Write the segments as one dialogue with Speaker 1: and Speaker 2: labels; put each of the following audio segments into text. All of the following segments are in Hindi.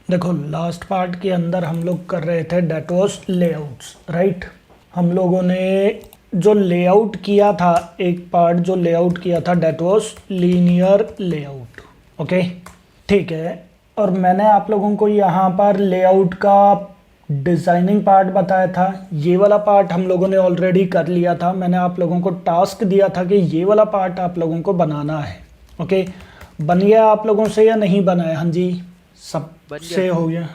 Speaker 1: देखो लास्ट पार्ट के अंदर हम लोग कर रहे थे डेट वॉज लेआउट्स, राइट। हम लोगों ने जो लेआउट किया था, एक पार्ट जो लेआउट किया था that was linear layout. Okay, ठीक है। और मैंने आप लोगों को यहाँ पर लेआउट का डिज़ाइनिंग पार्ट बताया था। ये वाला पार्ट हम लोगों ने ऑलरेडी कर लिया था। मैंने आप लोगों को टास्क दिया था कि ये वाला पार्ट आप लोगों को बनाना है। ओके, बन गया आप लोगों से या नहीं बना है? हाँ जी, सब
Speaker 2: बन गया
Speaker 1: से
Speaker 2: सर।
Speaker 1: हो गया।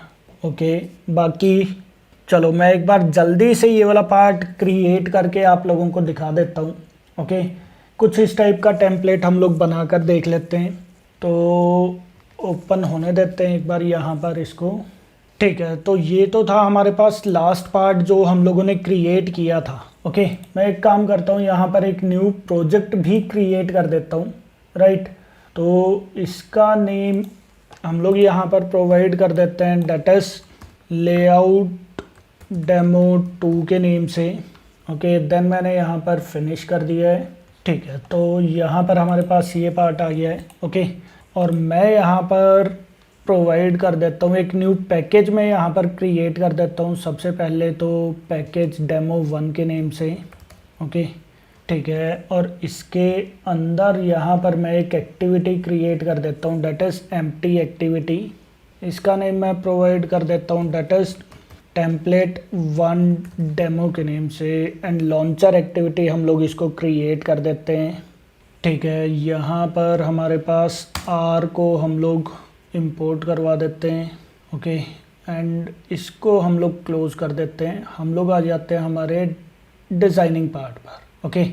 Speaker 1: ओके, बाकी चलो मैं एक बार जल्दी से ये वाला पार्ट क्रिएट करके आप लोगों को दिखा देता हूँ। ओके, कुछ इस टाइप का टेम्पलेट हम लोग बनाकर देख लेते हैं। तो ओपन होने देते हैं एक बार यहाँ पर इसको। ठीक है, तो ये तो था हमारे पास लास्ट पार्ट जो हम लोगों ने क्रिएट किया था। ओके, मैं एक काम करता हूँ, यहाँ पर एक न्यू प्रोजेक्ट भी क्रिएट कर देता हूँ, राइट। तो इसका नेम हम लोग यहाँ पर प्रोवाइड कर देते हैं डेट इज लेआउट डेमो 2 के नेम से। ओके, देन मैंने यहाँ पर फिनिश कर दिया है। ठीक है, तो यहाँ पर हमारे पास ये पार्ट आ गया है। ओके, और मैं यहाँ पर प्रोवाइड कर देता हूँ एक न्यू पैकेज में यहाँ पर क्रिएट कर देता हूँ। सबसे पहले तो पैकेज डेमो 1 के नेम से। ओके, ठीक है, और इसके अंदर यहाँ पर मैं एक एक्टिविटी क्रिएट कर देता हूँ डेट इज़ एम्प्टी एक्टिविटी। इसका नेम मैं प्रोवाइड कर देता हूँ डेट इज़ टेम्पलेट 1 डेमो के नेम से। एंड लॉन्चर एक्टिविटी हम लोग इसको क्रिएट कर देते हैं। ठीक है, यहाँ पर हमारे पास आर को हम लोग इंपोर्ट करवा देते हैं। ओके, एंड इसको हम लोग क्लोज कर देते हैं। हम लोग आ जाते हैं हमारे डिज़ाइनिंग पार्ट पर। ओके,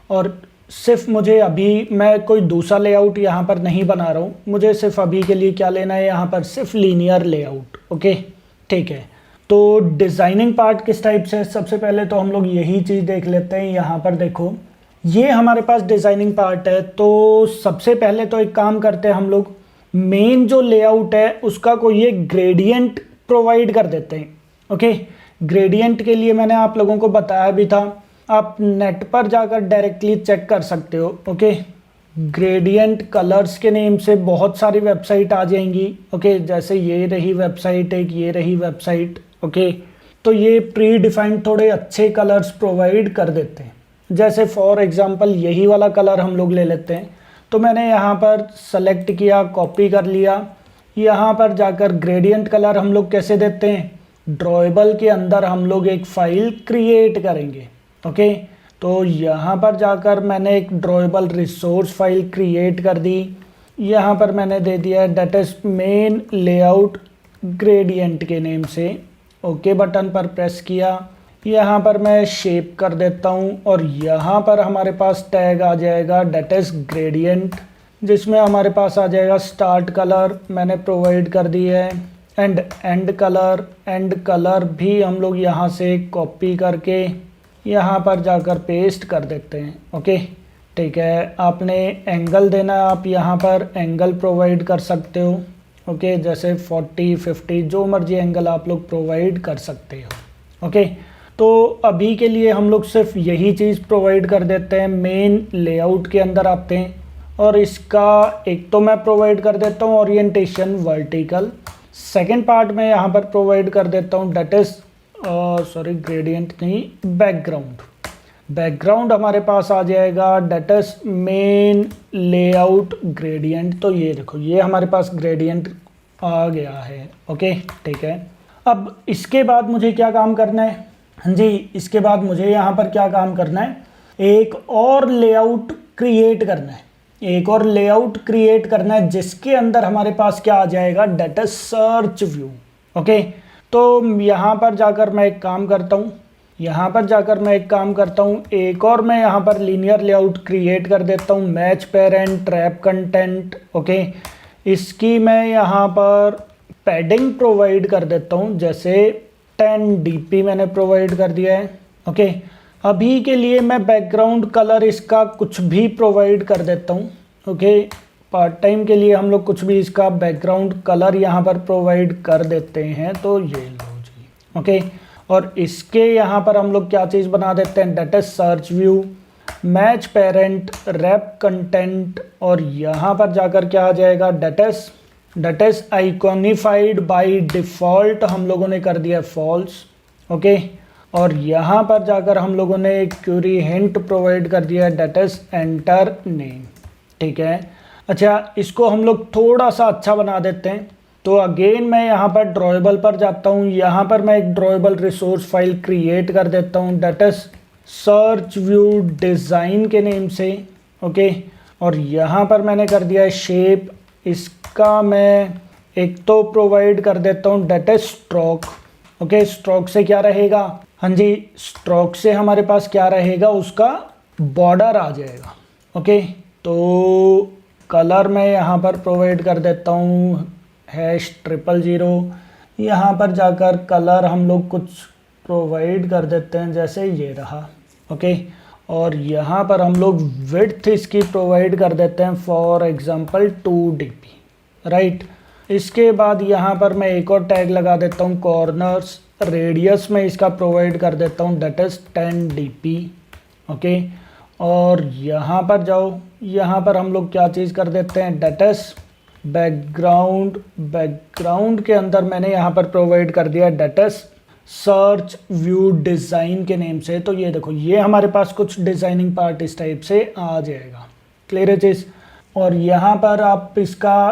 Speaker 1: और सिर्फ मुझे अभी मैं कोई दूसरा लेआउट यहाँ पर नहीं बना रहा हूँ। मुझे सिर्फ अभी के लिए क्या लेना है, यहाँ पर सिर्फ लीनियर लेआउट। ओके, ठीक है। तो डिज़ाइनिंग पार्ट किस टाइप से है, सबसे पहले तो हम लोग यही चीज़ देख लेते हैं। यहाँ पर देखो, ये हमारे पास डिज़ाइनिंग पार्ट है। तो सबसे पहले तो एक काम करते हैं, हम लोग मेन जो लेआउट है उसका कोई एक ग्रेडियंट प्रोवाइड कर देते हैं। ओके, ग्रेडियंट के लिए मैंने आप लोगों को बताया भी था, आप नेट पर जाकर डायरेक्टली चेक कर सकते हो। ओके, ग्रेडियंट कलर्स के नेम से बहुत सारी वेबसाइट आ जाएंगी। ओके, जैसे ये रही वेबसाइट, एक ये रही वेबसाइट। ओके, तो ये प्री डिफाइंड थोड़े अच्छे कलर्स प्रोवाइड कर देते हैं। जैसे फॉर एग्जांपल यही वाला कलर हम लोग ले लेते हैं। तो मैंने यहाँ पर सेलेक्ट किया, कॉपी कर लिया। यहाँ पर जाकर ग्रेडियंट कलर हम लोग कैसे देते हैं, ड्रॉएबल के अंदर हम लोग एक फाइल क्रिएट करेंगे। ओके, तो यहाँ पर जाकर मैंने एक ड्रॉएबल रिसोर्स फाइल क्रिएट कर दी। यहाँ पर मैंने दे दिया है that is main layout gradient के नेम से। ओके बटन पर प्रेस किया। यहाँ पर मैं शेप कर देता हूँ और यहाँ पर हमारे पास टैग आ जाएगा डेट इज ग्रेडियंट, जिसमें हमारे पास आ जाएगा स्टार्ट कलर मैंने प्रोवाइड कर दिया है, and and colour. And colour भी हम लोग यहाँ से कॉपी करके यहाँ पर जाकर पेस्ट कर देते हैं। ओके, ठीक है। आपने एंगल देना है, आप यहाँ पर एंगल प्रोवाइड कर सकते हो। ओके, जैसे 40, 50 जो मर्जी एंगल आप लोग प्रोवाइड कर सकते हो। ओके, तो अभी के लिए हम लोग सिर्फ यही चीज़ प्रोवाइड कर देते हैं। मेन लेआउट के अंदर आते हैं और इसका एक तो मैं प्रोवाइड कर देता हूँ ओरिएंटेशन वर्टिकल। सेकंड पार्ट में यहाँ पर प्रोवाइड कर देता हूँ डेट इज सॉरी ग्रेडियंट नहीं, बैकग्राउंड। बैकग्राउंड हमारे पास आ जाएगा that is main layout gradient. तो ये देखो, ये हमारे पास ग्रेडियंट आ गया है। ओके, ठीक है। अब इसके बाद मुझे क्या काम करना है, हाँ जी, इसके बाद मुझे यहाँ पर क्या काम करना है, एक और लेआउट क्रिएट करना है। एक और लेआउट क्रिएट करना है जिसके अंदर हमारे पास क्या आ जाएगा, that is search view. Okay, तो यहाँ पर जाकर मैं एक काम करता हूँ, एक और मैं यहाँ पर लीनियर लेआउट क्रिएट कर देता हूँ, match parent wrap content. Okay, इसकी मैं यहाँ पर पैडिंग प्रोवाइड कर देता हूँ, जैसे 10 dp मैंने प्रोवाइड कर दिया है। ओके, अभी के लिए मैं बैकग्राउंड कलर इसका कुछ भी प्रोवाइड कर देता हूँ। ओके, पार्ट टाइम के लिए हम लोग कुछ भी इसका बैकग्राउंड कलर यहाँ पर प्रोवाइड कर देते हैं। तो ये लो जी। ओके, और इसके यहाँ पर हम लोग क्या चीज़ बना देते हैं, that is search view, match parent, wrap content, और यहाँ पर जाकर क्या आ जाएगा, that is that is iconified by default हम लोगों ने कर दिया फॉल्स। ओके, और यहाँ पर जाकर हम लोगों ने एक क्यूरी हिंट प्रोवाइड कर दिया है डेट इज एंटर नेम। ठीक है, अच्छा इसको हम लोग थोड़ा सा अच्छा बना देते हैं। तो अगेन मैं यहाँ पर ड्रॉएबल पर जाता हूँ, यहाँ पर मैं एक ड्रॉएबल रिसोर्स फाइल क्रिएट कर देता हूँ that is search view design के नेम से। ओके, और यहाँ पर मैंने कर दिया है शेप, इसका मैं एक तो प्रोवाइड कर देता हूँ that is stroke. Okay, stroke से क्या रहेगा, हाँ जी स्ट्रोक से हमारे पास क्या रहेगा, उसका बॉर्डर आ जाएगा। ओके, तो कलर मैं यहाँ पर प्रोवाइड कर देता हूँ #000। यहाँ पर जाकर कलर हम लोग कुछ प्रोवाइड कर देते हैं, जैसे ये रहा। ओके, और यहाँ पर हम लोग विड्थ इसकी प्रोवाइड कर देते हैं फॉर एग्जांपल 2 dp, राइट। इसके बाद यहाँ पर मैं एक और टैग लगा देता हूँ कॉर्नर्स, रेडियस में इसका प्रोवाइड कर देता हूँ डेट इज 10 dp। ओके, और यहाँ पर जाओ, यहाँ पर हम लोग क्या चीज़ कर देते हैं डेट इज बैकग्राउंड। बैकग्राउंड के अंदर मैंने यहाँ पर प्रोवाइड कर दिया that is search view design के नेम से। तो ये देखो, ये हमारे पास कुछ डिज़ाइनिंग पार्ट इस टाइप से आ जाएगा। क्लियर है चीज़। और यहाँ पर आप इसका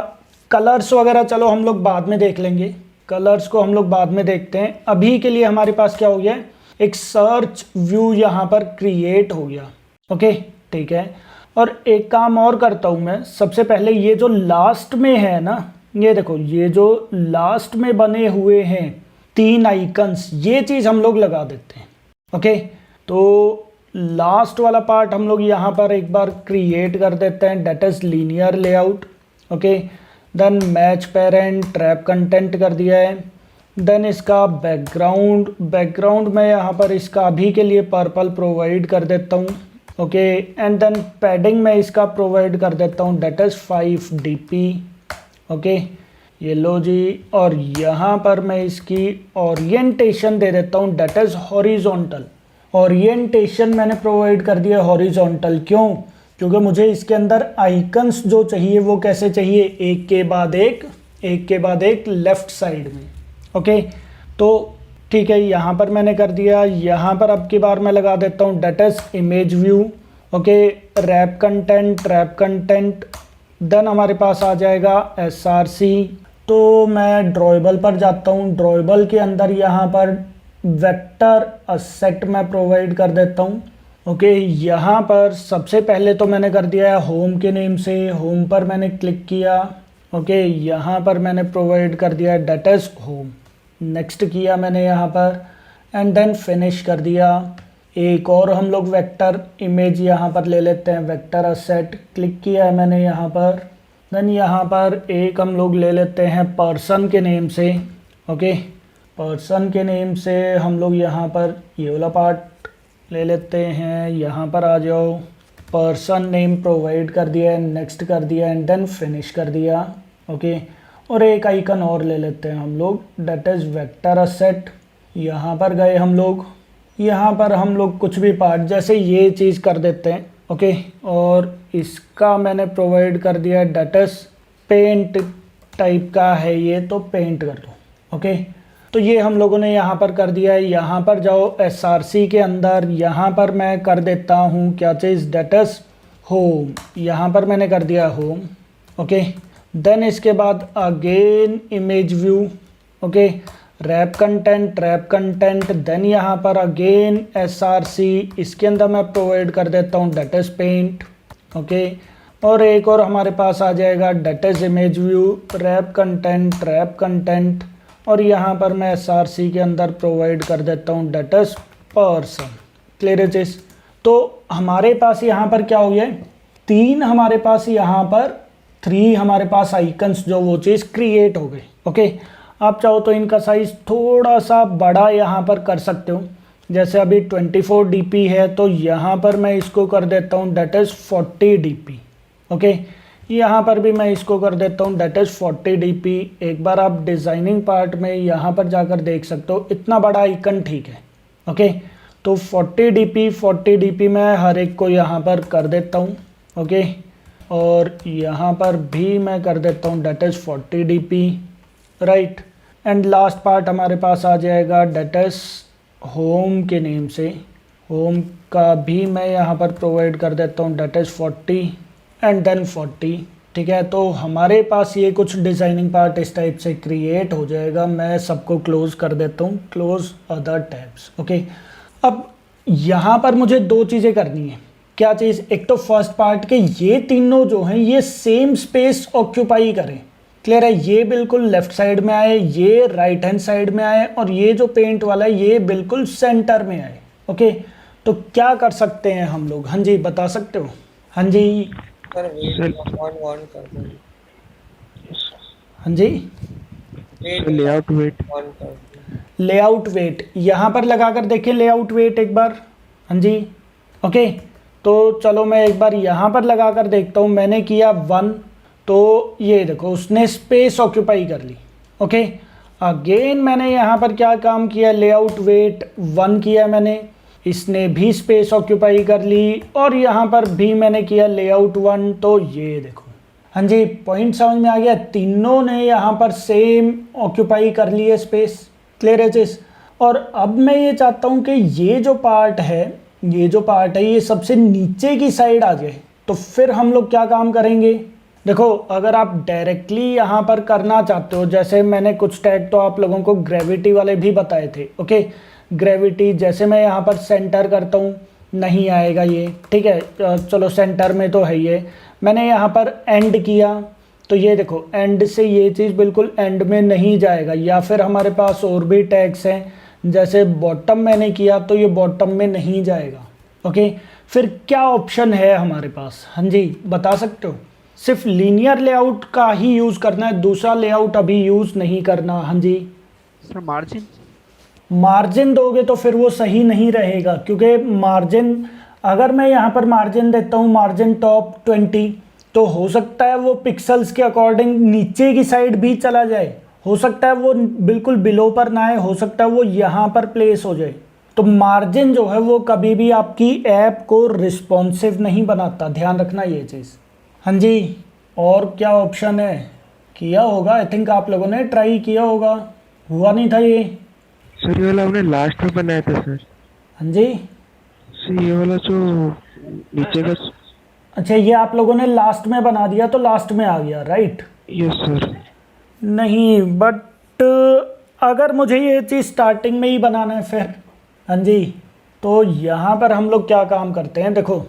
Speaker 1: कलर्स वगैरह चलो हम लोग बाद में देख लेंगे, कलर्स को हम लोग बाद में देखते हैं। अभी के लिए हमारे पास क्या हो गया, एक सर्च व्यू यहाँ पर क्रिएट हो गया। ओके, ठीक है। और एक काम और करता हूँ मैं, सबसे पहले ये जो लास्ट में है ना, ये देखो ये जो लास्ट में बने हुए हैं 3 आइकन्स, ये चीज़ हम लोग लगा देते हैं। ओके, तो लास्ट वाला पार्ट हम लोग यहाँ पर एक बार क्रिएट कर देते हैं that is linear layout. Okay, then match parent wrap content कर दिया है। देन इसका बैकग्राउंड, बैकग्राउंड में यहाँ पर इसका अभी के लिए पर्पल प्रोवाइड कर देता हूँ। ओके, एंड देन पैडिंग में इसका प्रोवाइड कर देता हूँ डेट इज 5 dp। ओके, ये लो जी। और यहाँ पर मैं इसकी ओरिएंटेशन दे देता हूँ डेट इज हॉरिजॉन्टल। ओरिएंटेशन मैंने प्रोवाइड कर दिया हॉरिजॉन्टल, क्यों, क्योंकि मुझे इसके अंदर आइकन्स जो चाहिए वो कैसे चाहिए, एक के बाद एक लेफ्ट साइड में। ओके, तो ठीक है, यहाँ पर मैंने कर दिया। यहाँ पर अब की बार मैं लगा देता हूँ that is image view. Okay, wrap content, then हमारे पास आ जाएगा src। तो मैं ड्रॉएबल पर जाता हूँ, ड्रॉएबल के अंदर यहाँ पर वेक्टर असेट मैं प्रोवाइड कर देता हूँ। ओके, यहाँ पर सबसे पहले तो मैंने कर दिया है होम के नेम से, होम पर मैंने क्लिक किया। ओके, यहाँ पर मैंने प्रोवाइड कर दिया है डेट इज होम, नेक्स्ट किया मैंने यहाँ पर, एंड देन फिनिश कर दिया। एक और हम लोग वेक्टर इमेज यहाँ पर ले लेते हैं, वेक्टर असेट क्लिक किया है मैंने यहाँ पर। देन यहाँ पर एक हम लोग ले लेते हैं पर्सन के नेम से। ओके, पर्सन के नेम से हम लोग यहाँ पर ये वाला पार्ट ले लेते हैं। यहाँ पर आ जाओ, पर्सन नेम प्रोवाइड कर दिया है, नेक्स्ट कर दिया एंड देन फिनिश कर दिया। ओके, और एक आइकन और ले लेते हैं हम लोग डेट इज वेक्टर असेट। यहाँ पर गए हम लोग, यहाँ पर हम लोग कुछ भी पार्ट जैसे ये चीज़ कर देते हैं। ओके, और इसका मैंने प्रोवाइड कर दिया डेट इज पेंट टाइप का है ये, तो पेंट कर दो। ओके, तो ये हम लोगों ने यहाँ पर कर दिया है। यहाँ पर जाओ src के अंदर, यहाँ पर मैं कर देता हूँ क्या चीज़ डेट इज होम, यहाँ पर मैंने कर दिया होम। ओके, देन इसके बाद again image view. Okay, wrap content, then यहाँ पर अगेन src, इसके अंदर मैं प्रोवाइड कर देता हूँ डेट इज पेंट। ओके, और एक और हमारे पास आ जाएगा that is image view, wrap content, और यहाँ पर मैं src के अंदर प्रोवाइड कर देता हूँ डेट इज पर्सन। क्लियर है चीज़। तो हमारे पास यहाँ पर क्या हो गया, 3 हमारे पास यहाँ पर 3 हमारे पास आइकन्स जो वो चीज़ क्रिएट हो गई। ओके, आप चाहो तो इनका साइज थोड़ा सा बड़ा यहाँ पर कर सकते हो, जैसे अभी 24 dp है तो यहाँ पर मैं इसको कर देता हूँ डेट इज 40 dp। ओके, यहाँ पर भी मैं इसको कर देता हूँ डेट इज 40 dp। एक बार आप डिज़ाइनिंग पार्ट में यहाँ पर जाकर देख सकते हो, इतना बड़ा आइकन ठीक है। ओके, तो 40 dp मैं हर एक को यहाँ पर कर देता हूँ। ओके, और यहाँ पर भी मैं कर देता हूँ that is 40 dp, right. And last part हमारे पास आ जाएगा डेट इज़ होम के नेम से, होम का भी मैं यहाँ पर प्रोवाइड कर देता हूँ डेट इज़ 40 एंड देन 40, ठीक है। तो हमारे पास ये कुछ डिज़ाइनिंग पार्ट इस टाइप से क्रिएट हो जाएगा। मैं सबको क्लोज कर देता हूँ, क्लोज अदर टैब्स, ओके। अब यहाँ पर मुझे दो चीज़ें करनी है। क्या चीज़? एक तो फर्स्ट पार्ट के ये तीनों जो हैं ये सेम स्पेस ऑक्यूपाई करें, क्लियर है। ये बिल्कुल लेफ्ट साइड में आए, ये राइट हैंड साइड में आए, और ये जो पेंट वाला है ये बिल्कुल सेंटर में आए, ओके। तो क्या कर सकते हैं हम लोग? हाँ जी, बता सकते हो? हाँ जी हाँ जी,
Speaker 2: लेआउट वेट,
Speaker 1: लेआउट वेट यहाँ पर लगा कर देखिए, लेआउट वेट एक बार। हाँ जी, ओके। तो चलो मैं एक बार यहाँ पर लगा कर देखता हूँ। मैंने किया 1, तो ये देखो उसने स्पेस ऑक्यूपाई कर ली, ओके। अगेन मैंने यहाँ पर क्या काम किया, लेआउट वेट 1 किया मैंने, इसने भी स्पेस ऑक्यूपाई कर ली, और यहाँ पर भी मैंने किया लेआउट 1, तो ये देखो। हाँ जी, पॉइंट समझ में आ गया? तीनों ने यहाँ पर सेम ऑक्यूपाई कर लिए स्पेस, क्लियर है चीज़। और अब मैं ये चाहता हूँ कि ये जो पार्ट है ये सबसे नीचे की साइड आ जाए। तो फिर हम लोग क्या काम करेंगे? देखो, अगर आप डायरेक्टली यहाँ पर करना चाहते हो, जैसे मैंने कुछ टैग तो आप लोगों को ग्रेविटी वाले भी बताए थे, ओके। ग्रेविटी जैसे मैं यहाँ पर सेंटर करता हूँ, नहीं आएगा ये, ठीक है। चलो सेंटर में तो है ये। मैंने यहाँ पर एंड किया, तो ये देखो एंड से ये चीज़ बिल्कुल एंड में नहीं जाएगा। या फिर हमारे पास और भी टैग्स हैं, जैसे बॉटम मैंने किया तो ये बॉटम में नहीं जाएगा, ओके। फिर क्या ऑप्शन है हमारे पास? हाँ जी, बता सकते हो? सिर्फ लीनियर लेआउट का ही यूज़ करना है, दूसरा लेआउट अभी यूज़ नहीं करना। हाँ जी
Speaker 2: सर मार्जिन,
Speaker 1: मार्जिन दोगे तो फिर वो सही नहीं रहेगा, क्योंकि मार्जिन अगर मैं यहाँ पर मार्जिन देता हूँ, मार्जिन टॉप 20, तो हो सकता है वो पिक्सल्स के अकॉर्डिंग नीचे की साइड भी चला जाए, हो सकता है वो बिल्कुल बिलो पर ना आए, हो सकता है वो यहाँ पर प्लेस हो जाए। तो मार्जिन जो है वो कभी भी आपकी ऐप को रिस्पॉन्सिव नहीं बनाता, ध्यान रखना ये चीज़। हाँ जी, और क्या ऑप्शन है? किया होगा, आई थिंक आप लोगों ने ट्राई किया होगा, हुआ नहीं था ये?
Speaker 2: सर ये वाला हमने लास्ट में बनाया था सर।
Speaker 1: हाँ जी,
Speaker 2: सर ये वाला जो नीचे का,
Speaker 1: अच्छा ये आप लोगों ने लास्ट में बना दिया तो लास्ट में आ गया, राइट?
Speaker 2: Yes sir.
Speaker 1: नहीं, बट अगर मुझे ये चीज़ स्टार्टिंग में ही बनाना है फिर, हाँ जी, तो यहाँ पर हम लोग क्या काम करते हैं, देखो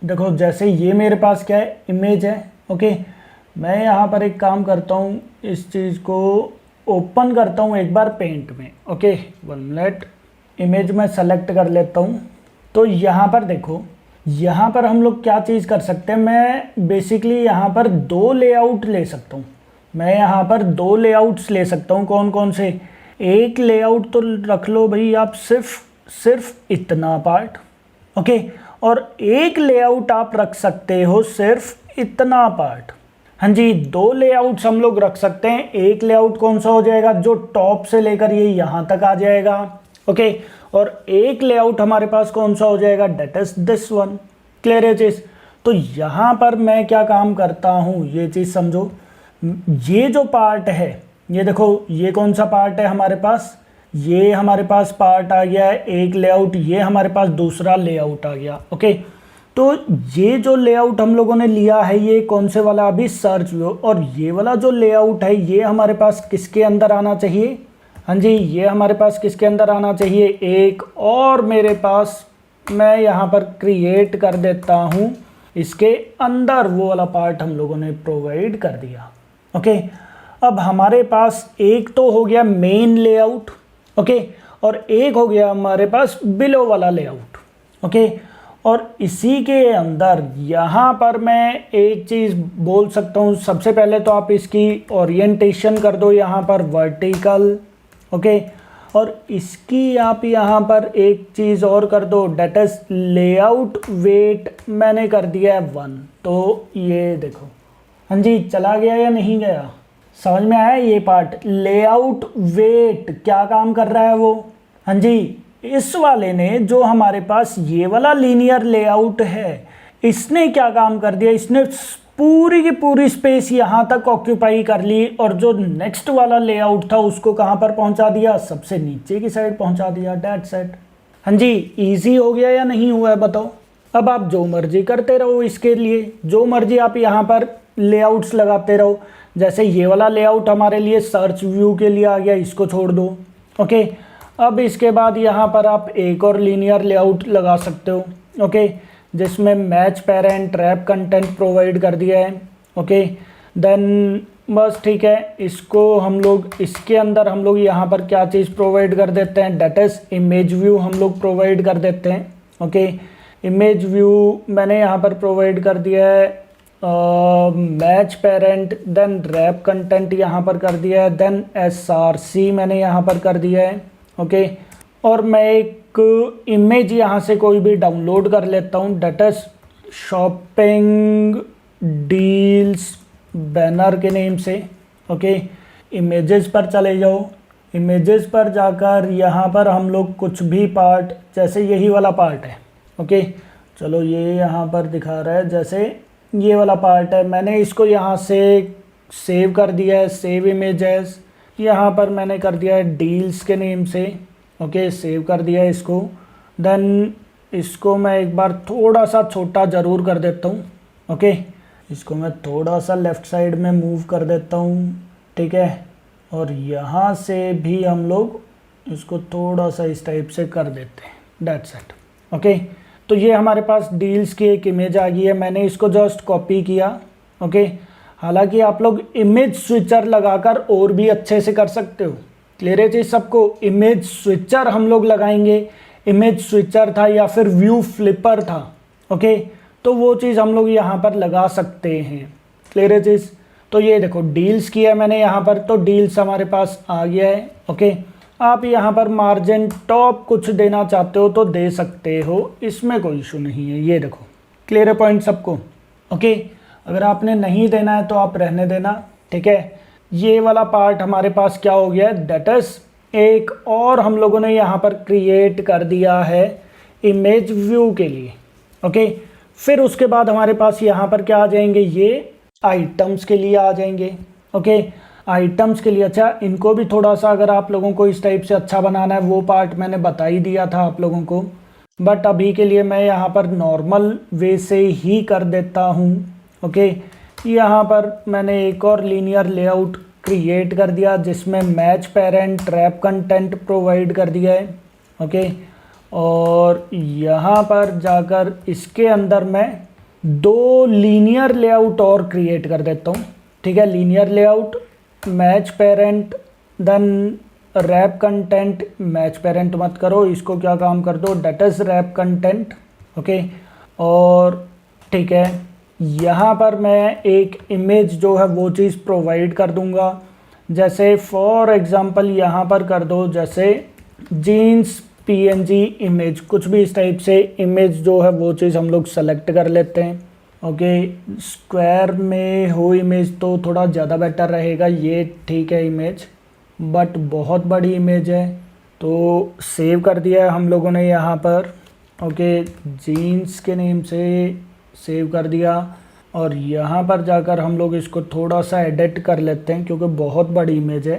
Speaker 1: देखो, जैसे ये मेरे पास क्या है, इमेज है, ओके। मैं यहाँ पर एक काम करता हूँ, इस चीज़ को ओपन करता हूँ एक बार पेंट में, ओके। 1 मिनट, इमेज में सेलेक्ट कर लेता हूँ। तो यहाँ पर देखो, यहाँ पर हम लोग क्या चीज़ कर सकते हैं, मैं बेसिकली यहाँ पर 2 लेआउट ले सकता हूँ। मैं यहाँ पर 2 लेआउट्स ले सकता हूँ। कौन कौन से? एक लेआउट तो रख लो भाई आप, सिर्फ इतना पार्ट, ओके। और एक लेआउट आप रख सकते हो सिर्फ इतना पार्ट। हाँ जी, 2 लेआउट्स हम लोग रख सकते हैं। एक लेआउट कौन सा हो जाएगा, जो टॉप से लेकर ये यहाँ तक आ जाएगा, ओके। और एक लेआउट हमारे पास कौन सा हो जाएगा, that is this one, clear है चीज़। तो यहाँ पर मैं क्या काम करता हूँ, ये चीज़ समझो। ये जो पार्ट है, ये देखो, ये कौन सा पार्ट है हमारे पास, ये हमारे पास पार्ट आ गया है एक लेआउट, ये हमारे पास दूसरा लेआउट आ गया, ओके। तो ये जो लेआउट हम लोगों ने लिया है, ये कौन से वाला, अभी सर्च व्यू। और ये वाला जो लेआउट है, ये हमारे पास किसके अंदर आना चाहिए? हाँ जी, ये हमारे पास किसके अंदर आना चाहिए, एक और मेरे पास, मैं यहाँ पर क्रिएट कर देता हूँ इसके अंदर, वो वाला पार्ट हम लोगों ने प्रोवाइड कर दिया, ओके। अब हमारे पास एक तो हो गया मेन लेआउट, ओके, और एक हो गया हमारे पास बिलो वाला लेआउट, ओके। और इसी के अंदर यहाँ पर मैं एक चीज़ बोल सकता हूँ। सबसे पहले तो आप इसकी ओरिएंटेशन कर दो यहाँ पर वर्टिकल, ओके। और इसकी आप यहाँ पर एक चीज़ और कर दो, डेट इज लेआउट वेट मैंने कर दिया है 1। तो ये देखो, हाँ जी, चला गया या नहीं गया, समझ में आया ये पार्ट? लेआउट वेट क्या काम कर रहा है वो? हाँ जी, इस वाले ने, जो हमारे पास ये वाला लीनियर लेआउट है, इसने क्या काम कर दिया, इसने पूरी की पूरी स्पेस यहाँ तक ऑक्यूपाई कर ली और जो नेक्स्ट वाला लेआउट था उसको कहाँ पर पहुँचा दिया, सबसे नीचे की साइड पहुँचा दिया। That set. हाँ जी, इजी हो गया या नहीं हुआ है बताओ। अब आप जो मर्जी करते रहो, इसके लिए जो मर्जी आप यहाँ पर लेआउट्स लगाते रहो। जैसे ये वाला लेआउट हमारे लिए सर्च व्यू के लिए आ गया, इसको छोड़ दो। ओके, अब इसके बाद यहाँ पर आप एक और लीनियर लेआउट लगा सकते हो। ओके, जिसमें match parent wrap content provide कर दिया है। ओके, देन बस ठीक है, इसको हम लोग इसके अंदर हम लोग यहाँ पर क्या चीज़ प्रोवाइड कर देते हैं, डेट इज इमेज व्यू हम लोग प्रोवाइड कर देते हैं। ओके, इमेज व्यू मैंने यहाँ पर प्रोवाइड कर दिया है, match parent, then wrap content यहाँ पर कर दिया है, देन SRC मैंने यहाँ पर कर दिया है। ओके, और मैं एक इमेज यहाँ से कोई भी डाउनलोड कर लेता हूँ, that is shopping deals banner के नेम से। ओके, इमेजेस पर चले जाओ। इमेजेस पर जाकर यहाँ पर हम लोग कुछ भी पार्ट, जैसे यही वाला पार्ट है। ओके, चलो ये यहाँ पर दिखा रहा है, जैसे ये वाला पार्ट है, मैंने इसको यहाँ से सेव कर दिया है, सेव इमेजेस। यहाँ पर मैंने कर दिया है डील्स के नेम से। ओके, सेव कर दिया है इसको। देन इसको मैं एक बार थोड़ा सा छोटा ज़रूर कर देता हूँ। ओके, इसको मैं थोड़ा सा लेफ़्ट साइड में मूव कर देता हूँ। ठीक है, और यहाँ से भी हम लोग इसको थोड़ा सा इस टाइप से कर देते हैं। That's it. ओके, तो ये हमारे पास डील्स की एक इमेज आ गई है, मैंने इसको जस्ट कॉपी किया। ओके, हालांकि आप लोग इमेज स्विचर लगाकर और भी अच्छे से कर सकते हो। क्लियर है चीज़ सबको। इमेज स्विचर हम लोग लगाएंगे, इमेज स्विचर था या फिर व्यू फ्लिपर था। ओके, तो वो चीज़ हम लोग यहाँ पर लगा सकते हैं। क्लियर है चीज़। तो ये देखो डील्स किया मैंने यहाँ पर, तो डील्स हमारे पास आ गया है। ओके, आप यहाँ पर मार्जिन टॉप कुछ देना चाहते हो तो दे सकते हो, इसमें कोई इशू नहीं है। ये देखो, क्लियर है पॉइंट सबको। ओके, अगर आपने नहीं देना है तो आप रहने देना। ठीक है, ये वाला पार्ट हमारे पास क्या हो गया है, दैट इज एक और हम लोगों ने यहाँ पर क्रिएट कर दिया है इमेज व्यू के लिए। ओके, फिर उसके बाद हमारे पास यहाँ पर क्या आ जाएंगे, ये आइटम्स के लिए आ जाएंगे। ओके, आइटम्स के लिए। अच्छा, इनको भी थोड़ा सा अगर आप लोगों को इस टाइप से अच्छा बनाना है, वो पार्ट मैंने बता ही दिया था आप लोगों को, बट अभी के लिए मैं यहाँ पर नॉर्मल वे से ही कर देता हूँ। ओके, यहाँ पर मैंने एक और लीनियर लेआउट क्रिएट कर दिया जिसमें match parent wrap content provide कर दिया है। ओके, और यहाँ पर जाकर इसके अंदर मैं 2 लीनियर लेआउट और क्रिएट कर देता हूँ। ठीक है, linear layout, match parent, then wrap content. Match parent मत करो, इसको क्या काम कर दो, that is wrap content. Okay, और ठीक है, यहाँ पर मैं एक इमेज जो है वो चीज़ प्रोवाइड कर दूंगा। जैसे फॉर एग्जांपल यहाँ पर कर दो, जैसे जीन्स PNG इमेज, कुछ भी इस टाइप से इमेज जो है वो चीज़ हम लोग सेलेक्ट कर लेते हैं। ओके, स्क्वायर में हो इमेज तो थोड़ा ज़्यादा बेटर रहेगा। ये ठीक है इमेज, बट बहुत बड़ी इमेज है, तो सेव कर दिया है हम लोगों ने यहाँ पर। ओके, जीन्स के नेम से सेव कर दिया, और यहाँ पर जाकर हम लोग इसको थोड़ा सा एडिट कर लेते हैं क्योंकि बहुत बड़ी इमेज है।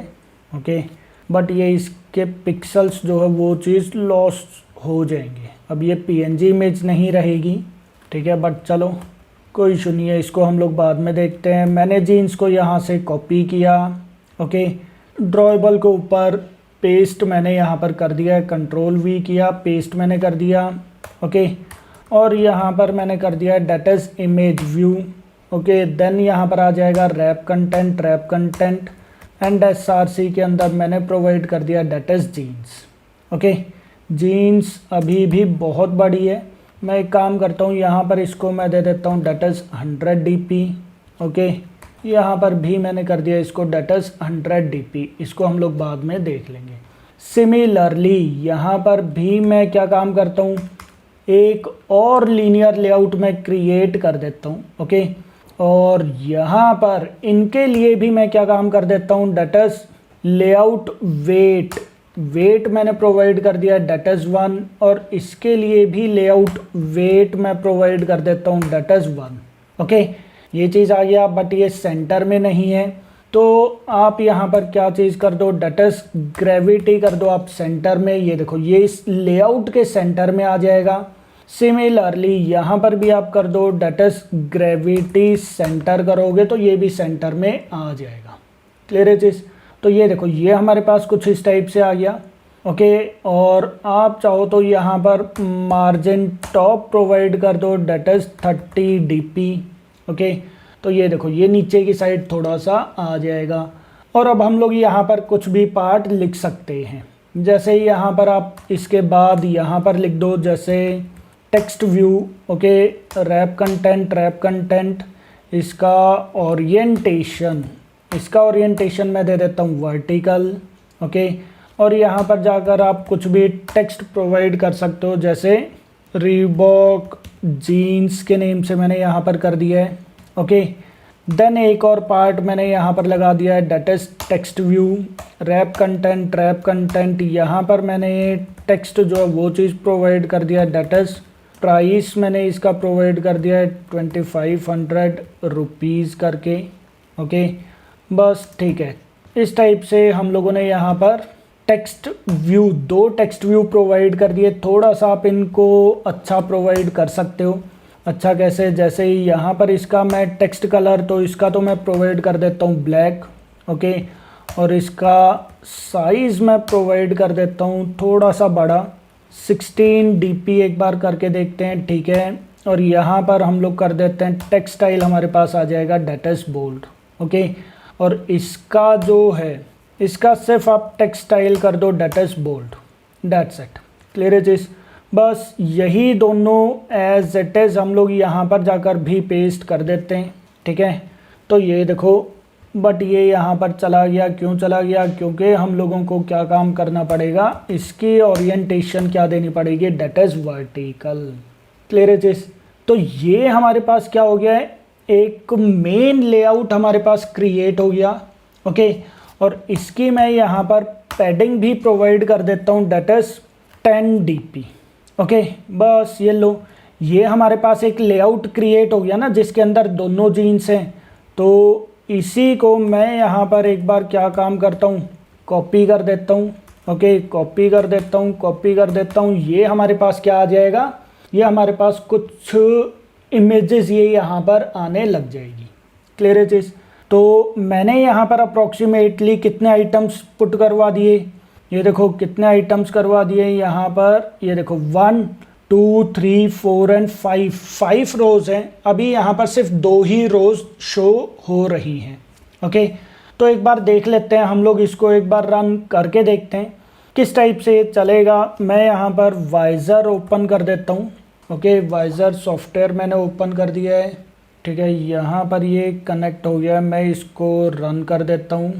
Speaker 1: ओके, बट ये इसके पिक्सल्स जो है वो चीज़ लॉस हो जाएंगे। अब ये PNG इमेज नहीं रहेगी। ठीक है, बट चलो कोई इशू नहीं है, इसको हम लोग बाद में देखते हैं। मैंने जीन्स को यहाँ से कॉपी किया। ओके, ड्रॉएबल के ऊपर पेस्ट मैंने यहाँ पर कर दिया है, Ctrl V किया, पेस्ट मैंने कर दिया। ओके, और यहाँ पर मैंने कर दिया है that is image view. Okay, then यहाँ पर आ जाएगा रैप कंटेंट एंड SRC के अंदर मैंने प्रोवाइड कर दिया that is jeans. Okay, jeans अभी भी बहुत बड़ी है, मैं एक काम करता हूँ, यहाँ पर इसको मैं दे देता हूँ डेट इज 100 dp। ओके, यहाँ पर भी मैंने कर दिया इसको डेट इज 100 dp, इसको हम लोग बाद में देख लेंगे। सिमिलरली यहाँ पर भी मैं क्या काम करता हूँ, एक और लीनियर लेआउट में क्रिएट कर देता हूँ। ओके, और यहाँ पर इनके लिए भी मैं क्या काम कर देता हूँ, डेट इज लेआउट वेट मैंने प्रोवाइड कर दिया डेट इज 1, और इसके लिए भी लेआउट वेट मैं प्रोवाइड कर देता हूँ डेट इज 1। ओके, ये चीज़ आ गया, बट ये सेंटर में नहीं है। तो आप यहाँ पर क्या चीज़ कर दो, डेट इज ग्रेविटी कर दो आप सेंटर में। ये देखो ये इस लेआउट के सेंटर में आ जाएगा। सिमिलरली यहाँ पर भी आप कर दो डेट इज ग्रेविटी सेंटर करोगे तो ये भी सेंटर में आ जाएगा। क्लियर है चीज़। तो ये देखो ये हमारे पास कुछ इस टाइप से आ गया। ओके, और आप चाहो तो यहाँ पर मार्जिन टॉप प्रोवाइड कर दो डेट इज 30 dp। ओके, तो ये देखो ये नीचे की साइड थोड़ा सा आ जाएगा। और अब हम लोग यहाँ पर कुछ भी पार्ट लिख सकते हैं। जैसे यहाँ पर आप इसके बाद यहाँ पर लिख दो जैसे text view. Okay, wrap content, इसका ओरिएंटेशन मैं दे देता हूँ वर्टिकल। ओके, और यहाँ पर जाकर आप कुछ भी टेक्स्ट प्रोवाइड कर सकते हो, जैसे रीबॉक जीन्स के नेम से मैंने यहाँ पर कर दिया है। ओके, देन एक और पार्ट मैंने यहाँ पर लगा दिया है that is text view. Wrap content यहाँ पर मैंने टेक्स्ट जो है वो चीज़ प्रोवाइड कर दिया है। डेट इज प्राइस मैंने इसका प्रोवाइड कर दिया है 2500 रुपीज़ करके। ओके, बस ठीक है। इस टाइप से हम लोगों ने यहाँ पर text view, 2 text view provide कर दिए। थोड़ा सा आप इनको अच्छा प्रोवाइड कर सकते हो। अच्छा कैसे, जैसे यहाँ पर इसका मैं टेक्स्ट कलर तो इसका तो मैं प्रोवाइड कर देता हूँ ब्लैक। ओके, और इसका साइज़ मैं प्रोवाइड कर देता हूँ थोड़ा सा बड़ा, 16 dp एक बार करके देखते हैं। ठीक है, और यहाँ पर हम लोग कर देते हैं टेक्स्ट स्टाइल हमारे पास आ जाएगा डेट इज बोल्ड। ओके, और इसका जो है इसका सिर्फ आप टेक्स्ट स्टाइल कर दो that is bold, that's it. Clear है चीज़। बस यही दोनों एज इट इज़ हम लोग यहाँ पर जाकर भी पेस्ट कर देते हैं। ठीक है, तो ये देखो, बट ये यहाँ पर चला गया। क्यों चला गया? क्योंकि हम लोगों को क्या काम करना पड़ेगा, इसकी ओरिएंटेशन क्या देनी पड़ेगी, डेट इज वर्टिकल। क्लियर है चीज़। तो ये हमारे पास क्या हो गया है, एक मेन लेआउट हमारे पास क्रिएट हो गया। ओके, और इसकी मैं यहाँ पर पैडिंग भी प्रोवाइड कर देता हूँ डेट इज 10 dp। ओके, बस ये लो, ये हमारे पास एक लेआउट क्रिएट हो गया ना, जिसके अंदर दोनों जीन्स हैं। तो इसी को मैं यहाँ पर एक बार क्या काम करता हूँ, कॉपी कर देता हूँ। ओके, कॉपी कर देता हूँ। ये हमारे पास क्या आ जाएगा, ये हमारे पास कुछ इमेजेस ये यहाँ पर आने लग जाएगी। क्लियर है चीज़। तो मैंने यहाँ पर अप्रॉक्सीमेटली कितने आइटम्स पुट करवा दिए, ये देखो कितने आइटम्स करवा दिए यहाँ पर। ये देखो 1 2 3 4 एंड 5 रोज़ हैं। अभी यहाँ पर सिर्फ 2 ही रोज़ शो हो रही हैं। ओके, तो एक बार देख लेते हैं हम लोग, इसको एक बार रन करके देखते हैं किस टाइप से चलेगा। मैं यहाँ पर वाइज़र ओपन कर देता हूँ। ओके, वाइज़र सॉफ्टवेयर मैंने ओपन कर दिया है। ठीक है, यहाँ पर ये कनेक्ट हो गया है। मैं इसको रन कर देता हूँ।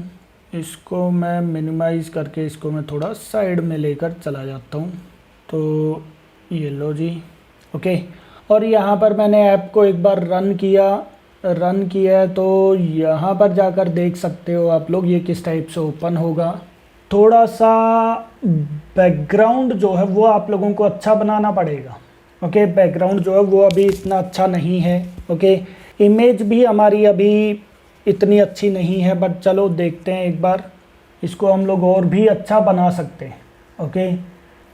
Speaker 1: इसको मैं मिनिमाइज़ करके इसको मैं थोड़ा साइड में लेकर चला जाता हूँ। तो ये लो जी। ओके, और यहाँ पर मैंने ऐप को एक बार रन किया है। तो यहाँ पर जाकर देख सकते हो आप लोग ये किस टाइप से ओपन होगा। थोड़ा सा बैकग्राउंड जो है वो आप लोगों को अच्छा बनाना पड़ेगा। ओके, बैकग्राउंड जो है वो अभी इतना अच्छा नहीं है। ओके, इमेज भी हमारी अभी इतनी अच्छी नहीं है, बट चलो देखते हैं एक बार, इसको हम लोग और भी अच्छा बना सकते हैं। ओके,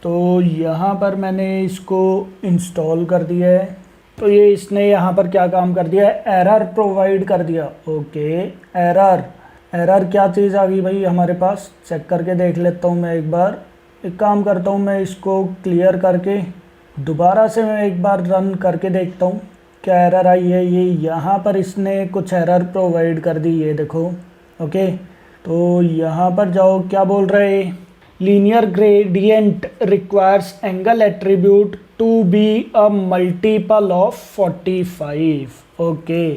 Speaker 1: तो यहाँ पर मैंने इसको इंस्टॉल कर दिया है। तो ये इसने यहाँ पर क्या काम कर दिया है, एरर प्रोवाइड कर दिया। ओके, एरर क्या चीज़ आ गई भाई हमारे पास, चेक करके देख लेता हूँ मैं एक बार। एक काम करता हूँ, मैं इसको क्लियर करके दोबारा से मैं एक बार रन करके देखता हूँ क्या एरर आई है। ये यहाँ पर इसने कुछ एरर प्रोवाइड कर दी, ये देखो। ओके, तो यहाँ पर जाओ, क्या बोल रहे हैं, linear gradient requires angle attribute to be a multiple of 45। Okay,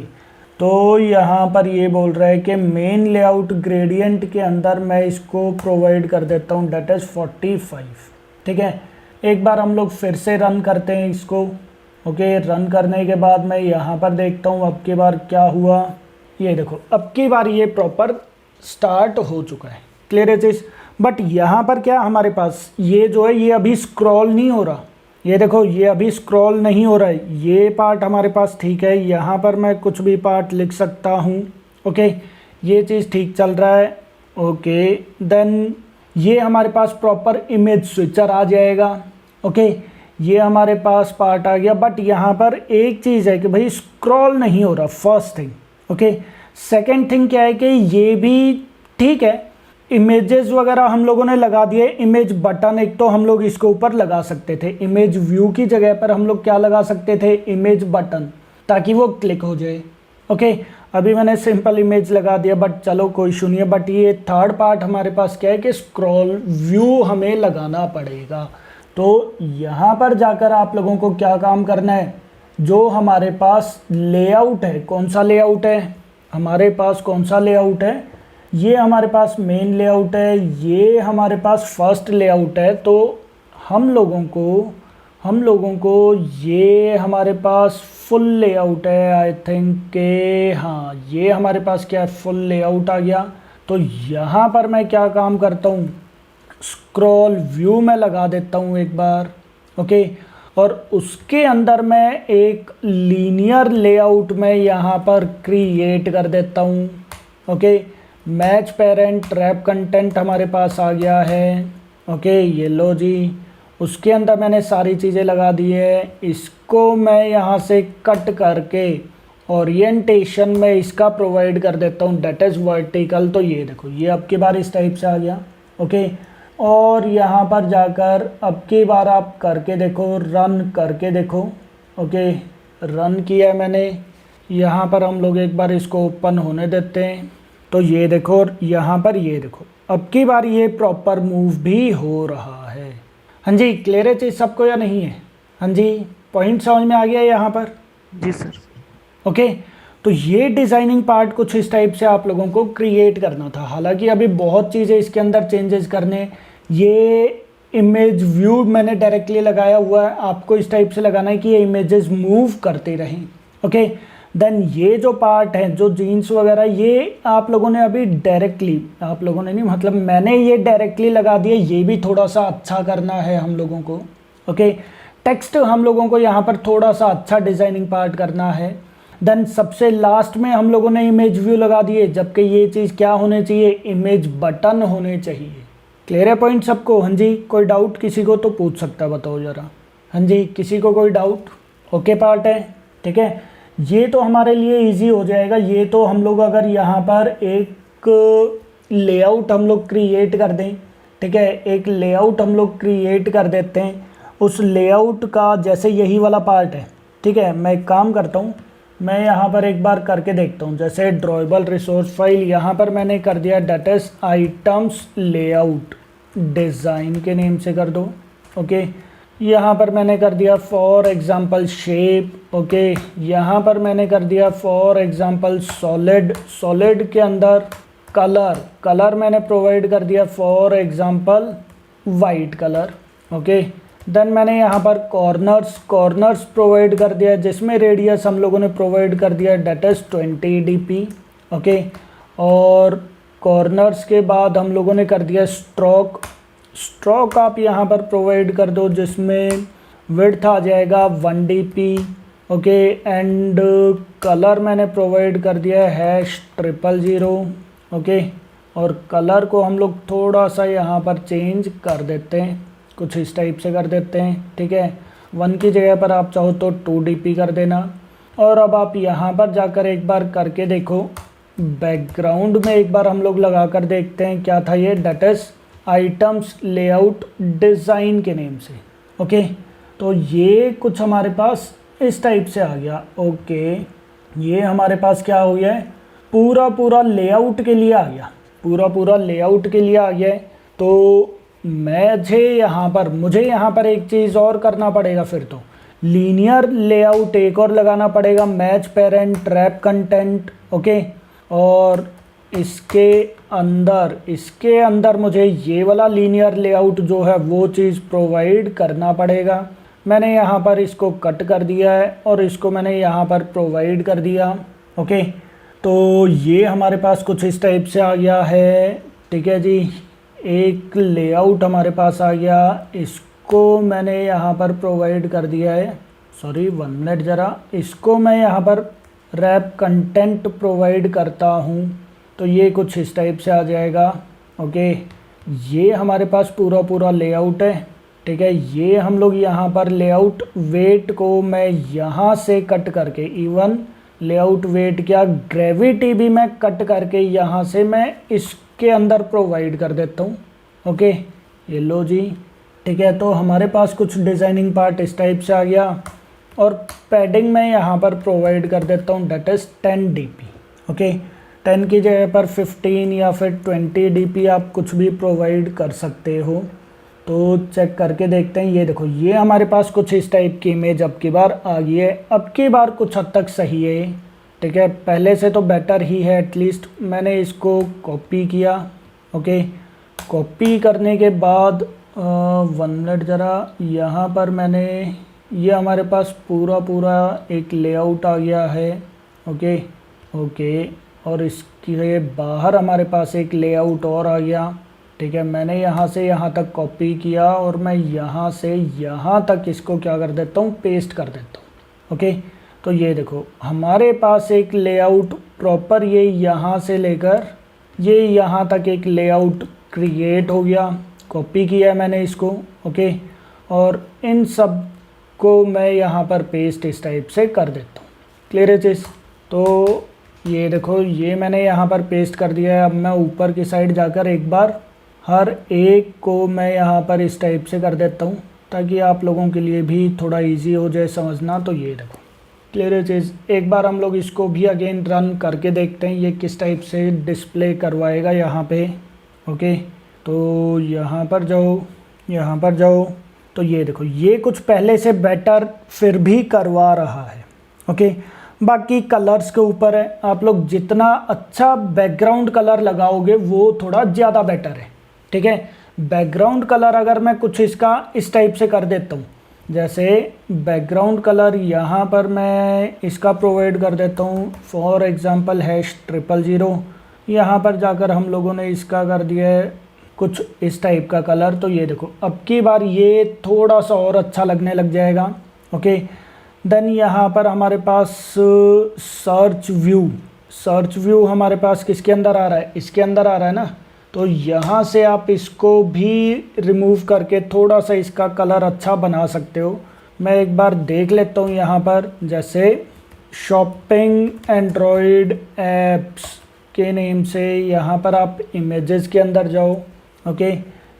Speaker 1: तो यहाँ पर ये बोल रहा है कि मेन लेआउट ग्रेडियंट के अंदर मैं इसको प्रोवाइड कर देता हूँ डेट इज़ 45। ठीक है, एक बार हम लोग फिर से रन करते हैं इसको। ओके, रन करने के बाद मैं यहाँ पर देखता हूँ अब की बार क्या हुआ। ये देखो, अब की बार ये प्रॉपर स्टार्ट हो चुका है। क्लियर है चीज़। बट यहाँ पर क्या हमारे पास ये जो है ये अभी स्क्रॉल नहीं हो रहा। ये देखो ये अभी स्क्रॉल नहीं हो रहा है, ये पार्ट हमारे पास ठीक है, यहाँ पर मैं कुछ भी पार्ट लिख सकता हूँ। ओके, ये चीज़ ठीक चल रहा है। ओके, देन ये हमारे पास प्रॉपर इमेज स्विचर आ जाएगा। ओके, ये हमारे पास पार्ट आ गया, बट यहाँ पर एक चीज़ है कि भाई स्क्रॉल नहीं हो रहा, first thing. Okay, second thing क्या है कि ये भी ठीक है, इमेजेस वगैरह हम लोगों ने लगा दिए। इमेज बटन एक तो हम लोग इसके ऊपर लगा सकते थे, इमेज व्यू की जगह पर हम लोग क्या लगा सकते थे, इमेज बटन, ताकि वो क्लिक हो जाए। ओके, अभी मैंने सिंपल इमेज लगा दिया, बट चलो कोई इशू नहीं है। बट ये थर्ड पार्ट हमारे पास क्या है कि स्क्रॉल व्यू हमें लगाना पड़ेगा। तो यहाँ पर जाकर आप लोगों को क्या काम करना है, जो हमारे पास लेआउट है, कौन सा लेआउट है हमारे पास, कौन सा लेआउट है, ये हमारे पास मेन लेआउट है, ये हमारे पास फर्स्ट लेआउट है। तो हम लोगों को ये हमारे पास फुल लेआउट है, आई थिंक के हाँ, ये हमारे पास क्या है, फुल लेआउट आ गया। तो यहाँ पर मैं क्या काम करता हूँ, स्क्रॉल व्यू में लगा देता हूँ एक बार। ओके, और उसके अंदर मैं एक लीनियर लेआउट में यहाँ पर क्रिएट कर देता हूँ। Okay, match parent wrap content हमारे पास आ गया है। ओके, ये लो जी, उसके अंदर मैंने सारी चीज़ें लगा दी है। इसको मैं यहाँ से कट करके ओरिएंटेशन में इसका प्रोवाइड कर देता हूँ, डेट इज़ वर्टिकल। तो ये देखो, ये अब की बार इस टाइप से आ गया। ओके, और यहाँ पर जाकर अब की बार आप करके देखो, रन करके देखो। ओके, रन किया है मैंने। यहाँ पर हम लोग एक बार इसको ओपन होने देते हैं। तो ये देखो, यहाँ पर ये देखो, अब की बार ये प्रॉपर मूव भी हो रहा है। हाँ जी, क्लियर है चीज़ सबको या नहीं है? हाँ जी, पॉइंट समझ में आ गया यहाँ पर?
Speaker 2: जी सर।
Speaker 1: ओके, तो ये डिज़ाइनिंग पार्ट कुछ इस टाइप से आप लोगों को क्रिएट करना था। हालांकि अभी बहुत चीज़ें इसके अंदर चेंजेस करने, ये इमेज व्यू मैंने डायरेक्टली लगाया हुआ है, आपको इस टाइप से लगाना है कि ये इमेजेस मूव करते रहें। ओके, देन ये जो पार्ट है, जो जीन्स वगैरह, ये आप लोगों ने अभी डायरेक्टली, आप लोगों ने नहीं मतलब मैंने ये डायरेक्टली लगा दिया, ये भी थोड़ा सा अच्छा करना है हम लोगों को। ओके, टेक्स्ट हम लोगों को यहाँ पर थोड़ा सा अच्छा डिज़ाइनिंग पार्ट करना है। देन सबसे लास्ट में हम लोगों ने इमेज व्यू लगा दिए, जबकि ये चीज़ क्या होने चाहिए, इमेज बटन होने चाहिए। क्लियर है पॉइंट सबको? हाँ जी, कोई डाउट किसी को तो पूछ सकता है, बताओ ज़रा। हाँ जी, किसी को कोई डाउट? ओके पार्ट है, ठीक है। ये तो हमारे लिए इजी हो जाएगा। ये तो हम लोग अगर यहाँ पर एक लेआउट हम लोग क्रिएट कर दें, ठीक है, एक लेआउट हम लोग क्रिएट कर देते हैं, उस लेआउट का जैसे यही वाला पार्ट है, ठीक है। मैं एक काम करता हूँ, मैं यहाँ पर एक बार करके देखता हूँ। जैसे ड्रॉएबल रिसोर्स फाइल, यहाँ पर मैंने कर दिया that is items layout, design के नेम से कर दो। ओके, यहाँ पर मैंने कर दिया फॉर एग्जांपल शेप। ओके, यहाँ पर मैंने कर दिया फॉर एग्जांपल सॉलिड। सॉलिड के अंदर कलर मैंने प्रोवाइड कर दिया for example white colour. Okay, then मैंने यहाँ पर कॉर्नर्स प्रोवाइड कर दिया, जिसमें रेडियस हम लोगों ने प्रोवाइड कर दिया डेट इज 20 dp। ओके, और कॉर्नर्स के बाद हम लोगों ने कर दिया स्ट्रोक आप यहाँ पर प्रोवाइड कर दो, जिसमें विड्थ आ जाएगा 1 dp। ओके, एंड कलर मैंने प्रोवाइड कर दिया है #000। ओके, और कलर को हम लोग थोड़ा सा यहाँ पर चेंज कर देते हैं, कुछ इस टाइप से कर देते हैं, ठीक है। 1 की जगह पर आप चाहो तो 2 dp कर देना। और अब आप यहाँ पर जाकर एक बार करके देखो, बैकग्राउंड में एक बार हम लोग लगा कर देखते हैं क्या था ये, that is items layout design के नेम से। ओके, तो ये कुछ हमारे पास इस टाइप से आ गया। ओके, ये हमारे पास क्या हो गया है, पूरा लेआउट के लिए आ गया, पूरा लेआउट के लिए आ गया है। तो मुझे यहाँ पर एक चीज़ और करना पड़ेगा, फिर तो लीनियर लेआउट एक और लगाना पड़ेगा, match parent wrap content. Okay, और इसके अंदर मुझे ये वाला लीनियर लेआउट जो है वो चीज़ प्रोवाइड करना पड़ेगा। मैंने यहाँ पर इसको कट कर दिया है और इसको मैंने यहाँ पर प्रोवाइड कर दिया। ओके, तो ये हमारे पास कुछ इस टाइप से आ गया है, ठीक है जी। एक लेआउट हमारे पास आ गया, इसको मैंने यहाँ पर प्रोवाइड कर दिया है, सॉरी 1 मिनट ज़रा, इसको मैं यहाँ पर रैप कंटेंट प्रोवाइड करता हूँ तो ये कुछ इस टाइप से आ जाएगा। ओके, ये हमारे पास पूरा लेआउट है। ठीक है, ये हम लोग यहाँ पर लेआउट वेट को मैं यहाँ से कट करके, इवन लेआउट वेट क्या ग्रेविटी भी मैं कट करके यहाँ से मैं इसके अंदर प्रोवाइड कर देता हूँ। ओके, ये लो जी। ठीक है, तो हमारे पास कुछ डिज़ाइनिंग पार्ट इस टाइप से आ गया और पैडिंग मैं यहाँ पर प्रोवाइड कर देता हूँ, डेट इज़ 10 dp। ओके, 10 की जगह पर 15 या फिर 20 dp आप कुछ भी प्रोवाइड कर सकते हो। तो चेक करके देखते हैं। ये देखो, ये हमारे पास कुछ इस टाइप की इमेज अब की बार आ गई है। अब की बार कुछ हद तक सही है। ठीक है, पहले से तो बेटर ही है एटलीस्ट। मैंने इसको कॉपी किया। ओके, कॉपी करने के बाद 1 मिनट ज़रा, यहाँ पर मैंने, ये हमारे पास पूरा एक लेआउट आ गया है। ओके, और इसके बाहर हमारे पास एक लेआउट और आ गया। ठीक है, मैंने यहाँ से यहाँ तक कॉपी किया और मैं यहाँ से यहाँ तक इसको क्या कर देता हूँ, पेस्ट कर देता हूँ। ओके, तो ये देखो हमारे पास एक लेआउट प्रॉपर, ये यहाँ से लेकर ये यहाँ तक एक लेआउट क्रिएट हो गया। कॉपी किया है मैंने इसको। ओके, और इन सब को मैं यहाँ पर पेस्ट इस टाइप से कर देता हूँ। क्लियर है चीज़? तो ये देखो, ये मैंने यहाँ पर पेस्ट कर दिया है। अब मैं ऊपर की साइड जाकर एक बार हर एक को मैं यहाँ पर इस टाइप से कर देता हूँ ताकि आप लोगों के लिए भी थोड़ा इजी हो जाए समझना। तो ये देखो, क्लियर है चीज़? एक बार हम लोग इसको भी अगेन रन करके देखते हैं ये किस टाइप से डिस्प्ले करवाएगा यहाँ पे। ओके, तो यहाँ पर जाओ, तो ये देखो, ये कुछ पहले से बेटर फिर भी करवा रहा है। ओके, बाकी कलर्स के ऊपर है। आप लोग जितना अच्छा बैकग्राउंड कलर लगाओगे वो थोड़ा ज़्यादा बेटर है। ठीक है, बैकग्राउंड कलर अगर मैं कुछ इसका इस टाइप से कर देता हूँ, जैसे बैकग्राउंड कलर यहाँ पर मैं इसका प्रोवाइड कर देता हूँ फॉर एग्जांपल #000। यहाँ पर जाकर हम लोगों ने इसका कर दिया है कुछ इस टाइप का कलर। तो ये देखो, अब की बार ये थोड़ा सा और अच्छा लगने लग जाएगा। ओके, देन यहाँ पर हमारे पास सर्च व्यू हमारे पास किसके अंदर आ रहा है, इसके अंदर आ रहा है ना। तो यहाँ से आप इसको भी रिमूव करके थोड़ा सा इसका कलर अच्छा बना सकते हो। मैं एक बार देख लेता हूँ यहाँ पर, जैसे शॉपिंग एंड्रॉयड ऐप्स के नेम से यहाँ पर आप इमेजेस के अंदर जाओ। ओके,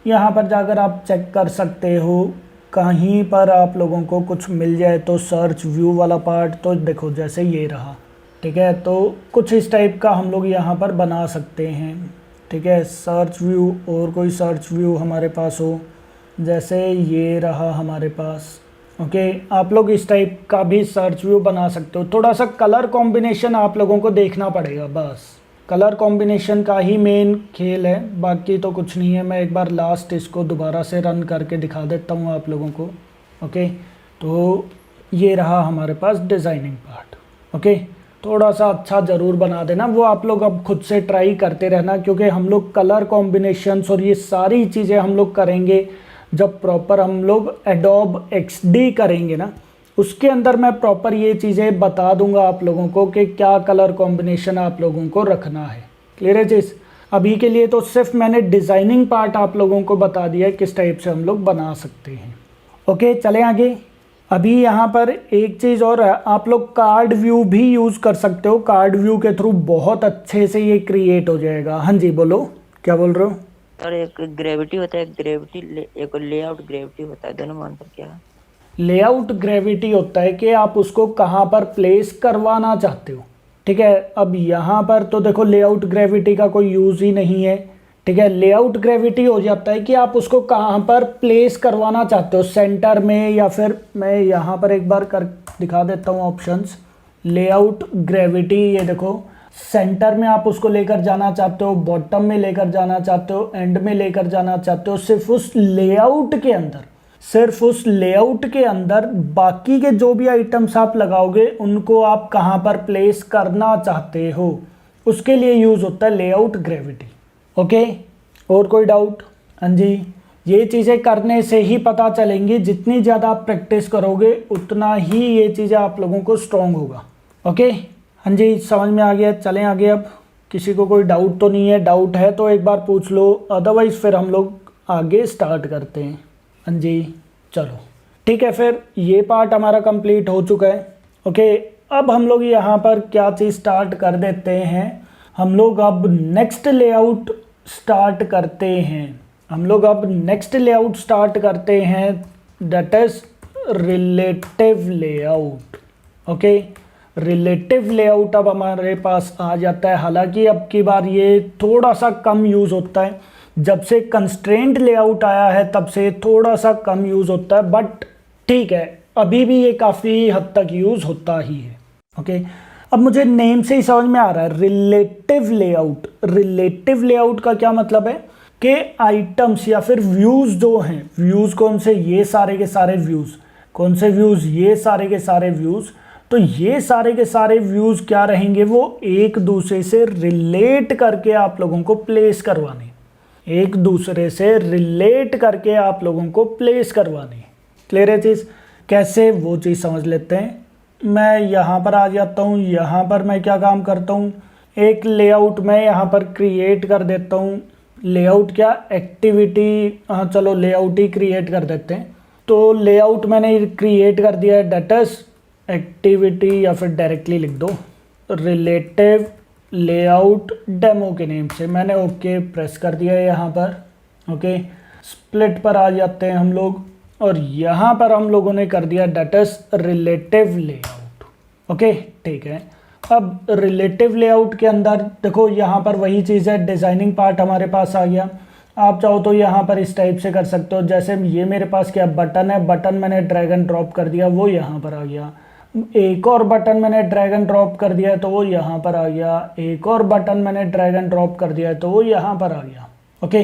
Speaker 1: यहाँ पर जाकर आप चेक कर सकते हो कहीं पर आप लोगों को कुछ मिल जाए तो सर्च व्यू वाला पार्ट। तो देखो जैसे ये रहा। ठीक है, तो कुछ इस टाइप का हम लोग यहाँ पर बना सकते हैं। ठीक है, सर्च व्यू और कोई सर्च व्यू हमारे पास हो, जैसे ये रहा हमारे पास। ओके, आप लोग इस टाइप का भी सर्च व्यू बना सकते हो। थोड़ा सा कलर कॉम्बिनेशन आप लोगों को देखना पड़ेगा, बस कलर कॉम्बिनेशन का ही मेन खेल है, बाकी तो कुछ नहीं है। मैं एक बार लास्ट इसको दोबारा से रन करके दिखा देता हूँ आप लोगों को। ओके, तो ये रहा हमारे पास डिज़ाइनिंग पार्ट। ओके, थोड़ा सा अच्छा ज़रूर बना देना, वो आप लोग अब खुद से ट्राई करते रहना, क्योंकि हम लोग कलर कॉम्बिनेशंस और ये सारी चीज़ें हम लोग करेंगे जब प्रॉपर हम लोग एडोब XD करेंगे ना, उसके अंदर मैं प्रॉपर ये चीज़ें बता दूंगा आप लोगों को कि क्या कलर कॉम्बिनेशन आप लोगों को रखना है। क्लियर है चीज़? अभी के लिए तो सिर्फ मैंने डिज़ाइनिंग पार्ट आप लोगों को बता दिया है किस टाइप से हम लोग बना सकते हैं। ओके, चलें आगे। अभी यहाँ पर एक चीज़ और है, आप लोग कार्ड व्यू भी यूज़ कर सकते हो। कार्ड व्यू के थ्रू बहुत अच्छे से ये क्रिएट हो जाएगा। हाँ जी, बोलो, क्या बोल रहे हो?
Speaker 3: और एक ग्रेविटी होता है, एक लेआउट ग्रेविटी होता है, दोनों में अंतर क्या है?
Speaker 1: लेआउट ग्रेविटी होता है कि आप उसको कहाँ पर प्लेस करवाना चाहते हो। ठीक है, अब यहाँ पर तो देखो लेआउट ग्रेविटी का कोई यूज़ ही नहीं है। ठीक है, लेआउट ग्रेविटी हो जाता है कि आप उसको कहाँ पर प्लेस करवाना चाहते हो, सेंटर में या फिर मैं यहाँ पर एक बार कर दिखा देता हूँ ऑप्शंस। लेआउट ग्रेविटी, ये देखो सेंटर में आप उसको लेकर जाना चाहते हो, बॉटम में लेकर जाना चाहते हो, एंड में लेकर जाना चाहते हो, सिर्फ उस लेआउट के अंदर, सिर्फ उस लेआउट के अंदर बाकी के जो भी आइटम्स आप लगाओगे उनको आप कहाँ पर प्लेस करना चाहते हो, उसके लिए यूज़ होता है लेआउट ग्रेविटी। ओके, और कोई डाउट? हाँ जी, ये चीज़ें करने से ही पता चलेंगी, जितनी ज़्यादा आप प्रैक्टिस करोगे उतना ही ये चीज़ें आप लोगों को स्ट्रॉन्ग होगा। ओके, हाँ जी, समझ में आ गया। चलें आगे। अब किसी को कोई डाउट तो नहीं है? डाउट है तो एक बार पूछ लो, अदरवाइज़ फिर हम लोग आगे स्टार्ट करते हैं। हाँ जी, चलो ठीक है, फिर ये पार्ट हमारा कंप्लीट हो चुका है। ओके, अब हम लोग यहाँ पर क्या चीज़ स्टार्ट कर देते हैं, हम लोग अब नेक्स्ट लेआउट स्टार्ट करते हैं। That is relative layout. Okay, relative layout अब हमारे पास आ जाता है। हालांकि अब की बार ये थोड़ा सा कम यूज़ होता है, जब से कंस्ट्रेंट लेआउट आया है तब से थोड़ा सा कम यूज़ होता है, बट ठीक है, अभी भी ये काफ़ी हद तक यूज़ होता ही है। ओके, अब मुझे नेम से ही समझ में आ रहा है, रिलेटिव लेआउट। रिलेटिव लेआउट का क्या मतलब है कि आइटम्स या फिर व्यूज़ जो हैं, व्यूज़ कौन से? ये सारे के सारे व्यूज़। कौन से व्यूज़? ये सारे के सारे व्यूज़। तो ये सारे के सारे व्यूज़ क्या रहेंगे? वो एक दूसरे से रिलेट करके आप लोगों को प्लेस करवाने, एक दूसरे से रिलेट करके आप लोगों को प्लेस करवाने। क्लियर है चीज़? कैसे, वो चीज़ समझ लेते हैं। मैं यहाँ पर आ जाता हूँ। यहाँ पर मैं क्या काम करता हूँ, एक लेआउट मैं यहाँ पर क्रिएट कर देता हूँ। लेआउट क्या, एक्टिविटी, हाँ चलो लेआउट ही क्रिएट कर देते हैं। तो लेआउट मैंने क्रिएट कर दिया है, दैट इज एक्टिविटी, या फिर डायरेक्टली लिख दो रिलेटिव लेआउट डेमो के नेम से। मैंने ओके प्रेस कर दिया है यहाँ पर। ओके, स्प्लिट पर आ जाते हैं हम लोग, और यहाँ पर हम लोगों ने कर दिया that is relative layout. Okay, ठीक है। अब रिलेटिव लेआउट के अंदर देखो, यहाँ पर वही चीज़ है, डिज़ाइनिंग पार्ट हमारे पास आ गया। आप चाहो तो यहाँ पर इस टाइप से कर सकते हो, जैसे ये मेरे पास क्या बटन है, बटन मैंने ड्रैग एंड ड्रॉप कर दिया, वो यहाँ पर आ गया। एक और बटन मैंने ड्रैग एंड ड्रॉप कर दिया है तो वो यहाँ पर आ गया। एक और बटन मैंने ड्रैग एंड ड्रॉप कर दिया है तो वो यहाँ पर आ गया। ओके,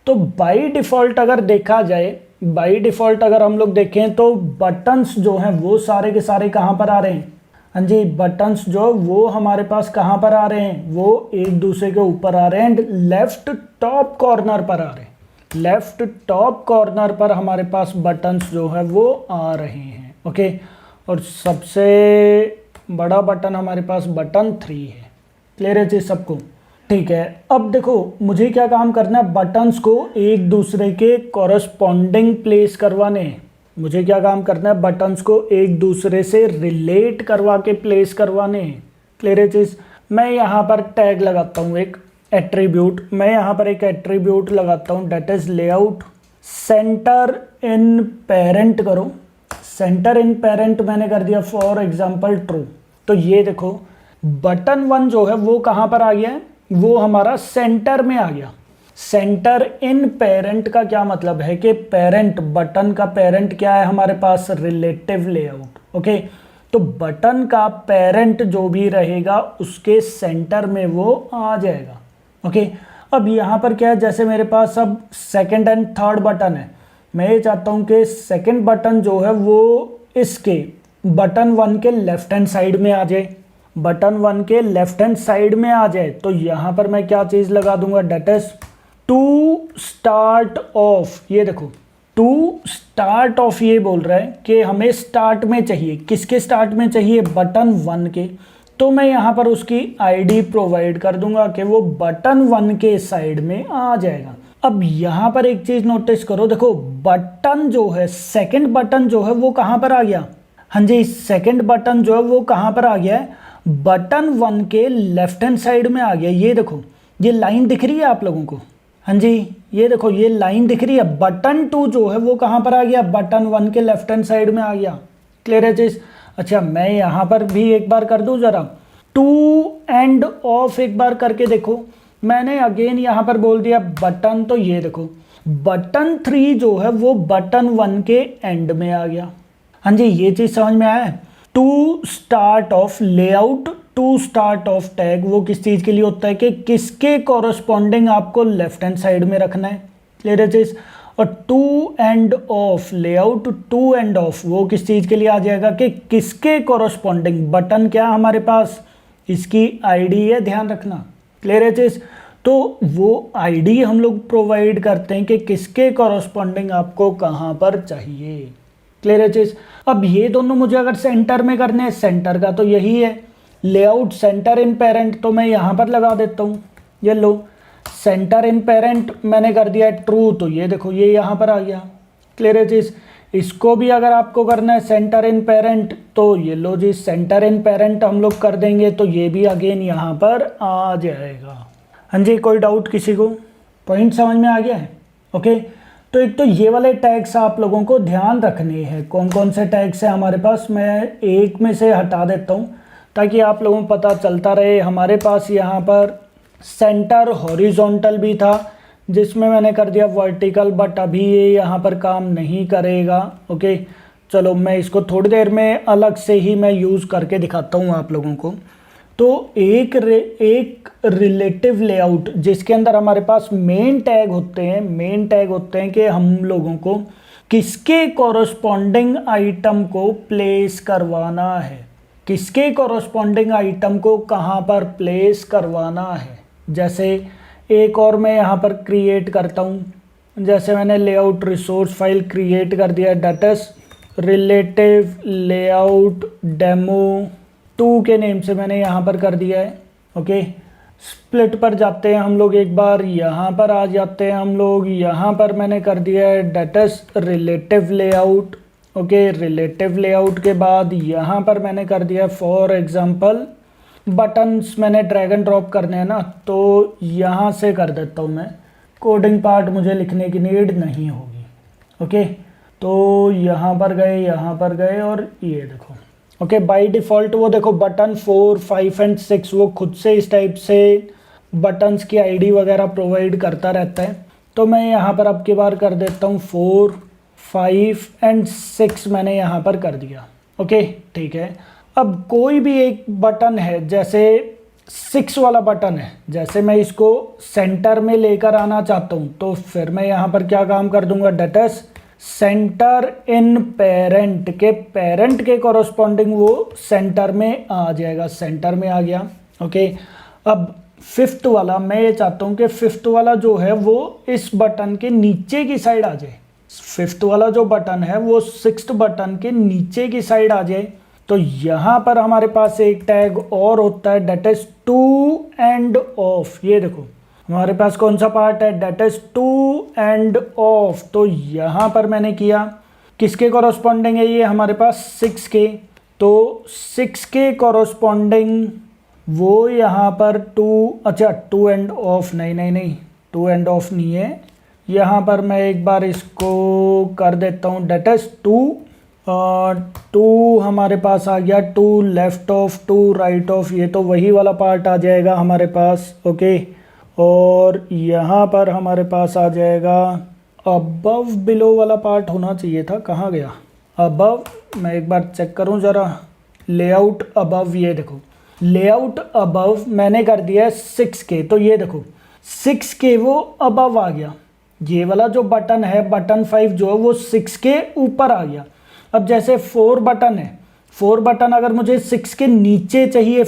Speaker 1: तो बाय डिफ़ॉल्ट अगर देखा जाए, बाय डिफ़ॉल्ट अगर हम लोग देखें तो बटन्स जो हैं वो सारे के सारे कहाँ पर आ रहे हैं? हाँ जी, बटन्स जो वो हमारे पास कहाँ पर आ रहे हैं? वो एक दूसरे के ऊपर आ रहे हैं एंड लेफ्ट टॉप कॉर्नर पर आ रहे हैं। लेफ्ट टॉप कॉर्नर पर हमारे पास बटन्स जो है वो आ रहे हैं। ओके, और सबसे बड़ा बटन हमारे पास बटन 3 है। क्लियर है चीज़ सबको? ठीक है। अब देखो, मुझे क्या काम करना है, बटन्स को एक दूसरे के कॉरस्पॉन्डिंग प्लेस करवाने हैं। मुझे क्या काम करना है, बटन्स को एक दूसरे से रिलेट करवा के प्लेस करवाने हैं। क्लियर है चीज़? मैं यहाँ पर टैग लगाता हूँ, एक एट्रीब्यूट, मैं यहाँ पर एक एट्रीब्यूट लगाता हूँ, that is layout centre in parent करो। सेंटर इन पेरेंट मैंने कर दिया फॉर एग्जाम्पल ट्रू। तो ये देखो, बटन 1 जो है वो कहाँ पर आ गया है? वो हमारा सेंटर में आ गया। सेंटर इन पेरेंट का क्या मतलब है कि पेरेंट, बटन का पेरेंट क्या है हमारे पास? Relative layout. ओके, तो बटन का पेरेंट जो भी रहेगा उसके सेंटर में वो आ जाएगा। ओके, अब यहाँ पर क्या है, जैसे मेरे पास अब सेकंड एंड थर्ड बटन है, मैं ये चाहता हूँ कि सेकंड बटन जो है वो इसके बटन 1 के लेफ्ट हैंड साइड में आ जाए। बटन 1 के लेफ्ट हैंड साइड में आ जाए तो यहाँ पर मैं क्या चीज़ लगा दूंगा, that is to start of. ये देखो, टू स्टार्ट ऑफ ये बोल रहा है कि हमें स्टार्ट में चाहिए। किसके स्टार्ट में चाहिए? बटन 1 के। तो मैं यहाँ पर उसकी आईडी प्रोवाइड कर दूंगा कि वो बटन 1 के साइड में आ जाएगा। अब यहाँ पर एक चीज़ नोटिस करो, देखो बटन जो है, सेकंड बटन जो है वो कहाँ पर आ गया? हाँ जी, सेकंड बटन जो है वो कहाँ पर आ गया है? बटन 1 के लेफ्ट हैंड साइड में आ गया। ये देखो, ये लाइन दिख रही है आप लोगों को? हाँ जी, ये देखो, ये लाइन दिख रही है। बटन 2 जो है वो कहाँ पर आ गया? बटन 1 के लेफ्ट हैंड साइड में आ गया। क्लियर है चीज़? अच्छा, मैं यहाँ पर भी एक बार कर दूँ जरा, टू एंड ऑफ एक बार करके देखो। मैंने अगेन यहाँ पर बोल दिया बटन, तो ये देखो बटन 3 जो है वो बटन 1 के एंड में आ गया। हाँ जी, ये चीज़ समझ में आया है? To start of layout, to start of tag वो किस चीज़ के लिए होता है कि किसके कॉरस्पॉन्डिंग आपको लेफ्ट हैंड साइड में रखना है। क्लियर है चीज़? और to end of layout, to end of वो किस चीज़ के लिए आ जाएगा कि किसके कॉरस्पॉन्डिंग। बटन क्या हमारे पास? इसकी आईडी है, ध्यान रखना। क्लियर है चीज़? तो वो आईडी हम लोग प्रोवाइड करते हैं कि किसके कॉरस्पॉन्डिंग आपको कहाँ पर चाहिए। क्लियर है चीज़। अब ये दोनों मुझे अगर सेंटर में करने हैं, सेंटर का तो यही है लेआउट सेंटर इन पेरेंट, तो मैं यहाँ पर लगा देता हूँ। ये लो सेंटर इन पेरेंट मैंने कर दिया है ट्रू, तो ये देखो ये यहाँ पर आ गया। क्लियर है चीज़। इसको भी अगर आपको करना है सेंटर इन पेरेंट, तो ये लो जी सेंटर इन पेरेंट हम लोग कर देंगे, तो ये भी अगेन यहाँ पर आ जाएगा। हाँ जी, कोई डाउट किसी को? पॉइंट समझ में आ गया है? ओके, तो एक तो ये वाले टैग्स आप लोगों को ध्यान रखने हैं। कौन कौन से टैग्स हैं हमारे पास, मैं एक में से हटा देता हूँ ताकि आप लोगों को पता चलता रहे। हमारे पास यहाँ पर सेंटर हॉरिजॉन्टल भी था जिसमें मैंने कर दिया वर्टिकल, बट अभी ये यहाँ पर काम नहीं करेगा। ओके, चलो मैं इसको थोड़ी देर में अलग से ही मैं यूज़ करके दिखाता हूँ आप लोगों को। तो एक रिलेटिव लेआउट जिसके अंदर हमारे पास मेन टैग होते हैं कि हम लोगों को किसके कॉरस्पॉन्डिंग आइटम को प्लेस करवाना है, किसके कॉरस्पॉन्डिंग आइटम को कहाँ पर प्लेस करवाना है। जैसे एक और मैं यहाँ पर क्रिएट करता हूँ, जैसे मैंने लेआउट रिसोर्स फाइल क्रिएट कर दिया, that is relative layout demo 2 के नेम से मैंने यहाँ पर कर दिया है। ओके, स्प्लिट पर जाते हैं हम लोग, एक बार यहाँ पर आ जाते हैं हम लोग, यहाँ पर मैंने कर दिया है that is relative layout. Okay, relative layout के बाद यहाँ पर मैंने कर दिया फॉर एग्जांपल बटन्स मैंने ड्रैग एंड ड्रॉप करने हैं ना, तो यहाँ से कर देता हूँ मैं, कोडिंग पार्ट मुझे लिखने की नीड नहीं होगी। ओके, तो यहाँ पर गए और ये देखो। ओके, बाय डिफ़ॉल्ट वो देखो बटन 4, 5 एंड 6 वो खुद से इस टाइप से बटन्स की आईडी वगैरह प्रोवाइड करता रहता है। तो मैं यहाँ पर अब की बार कर देता हूँ 4, 5 एंड 6 मैंने यहाँ पर कर दिया। ओके, ठीक है। अब कोई भी एक बटन है, जैसे 6 वाला बटन है, जैसे मैं इसको सेंटर में लेकर आना चाहता हूँ, तो फिर मैं यहाँ पर क्या काम कर दूंगा, that is centre in parent के कॉरस्पॉन्डिंग वो सेंटर में आ जाएगा, सेंटर में आ गया। ओके, अब 5th वाला मैं ये चाहता हूँ कि 5th वाला जो है वो इस बटन के नीचे की साइड आ जाए। 5th वाला जो बटन है वो 6th बटन के नीचे की साइड आ जाए। तो यहाँ पर हमारे पास एक टैग और होता है, that is to end of. ये देखो हमारे पास कौन सा पार्ट है, that is to end of. तो यहाँ पर मैंने किया, किसके कॉरस्पॉन्डिंग है ये हमारे पास 6 के, तो 6 के कॉरस्पॉन्डिंग वो यहाँ पर टू एंड ऑफ नहीं, टू एंड ऑफ नहीं है। यहाँ पर मैं एक बार इसको कर देता हूँ, दैट इज 2 हमारे पास आ गया, 2 लेफ्ट ऑफ 2 राइट ऑफ, ये तो वही वाला पार्ट आ जाएगा हमारे पास। ओके, और यहाँ पर हमारे पास आ जाएगा अबव बिलो वाला पार्ट होना चाहिए था, कहाँ गया अबव, मैं एक बार चेक करूँ ज़रा, लेआउट अबव। ये देखो लेआउट अबव मैंने कर दिया है 6 के, तो ये देखो 6 के वो अबव आ गया। ये वाला जो बटन है बटन 5 जो है वो 6 के ऊपर आ गया। अब जैसे 4 बटन है, 4 बटन अगर मुझे 6 के नीचे चाहिए,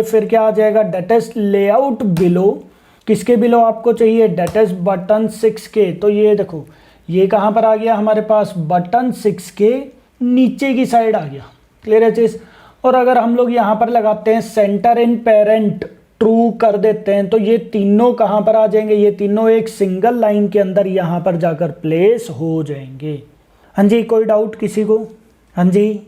Speaker 1: फिर क्या आ जाएगा, दैट इज लेआउट बिलो। किसके बिलो आपको चाहिए, दैट इज बटन 6 के। तो ये देखो ये कहाँ पर आ गया हमारे पास, बटन 6 के नीचे की साइड आ गया। क्लियर है चीज। और अगर हम लोग यहाँ पर लगाते हैं सेंटर इन पेरेंट ट्रू कर देते हैं, तो ये तीनों कहाँ पर आ जाएंगे, ये तीनों एक सिंगल लाइन के अंदर यहाँ पर जाकर प्लेस हो जाएंगे। हाँ जी, कोई डाउट किसी को? हाँ जी,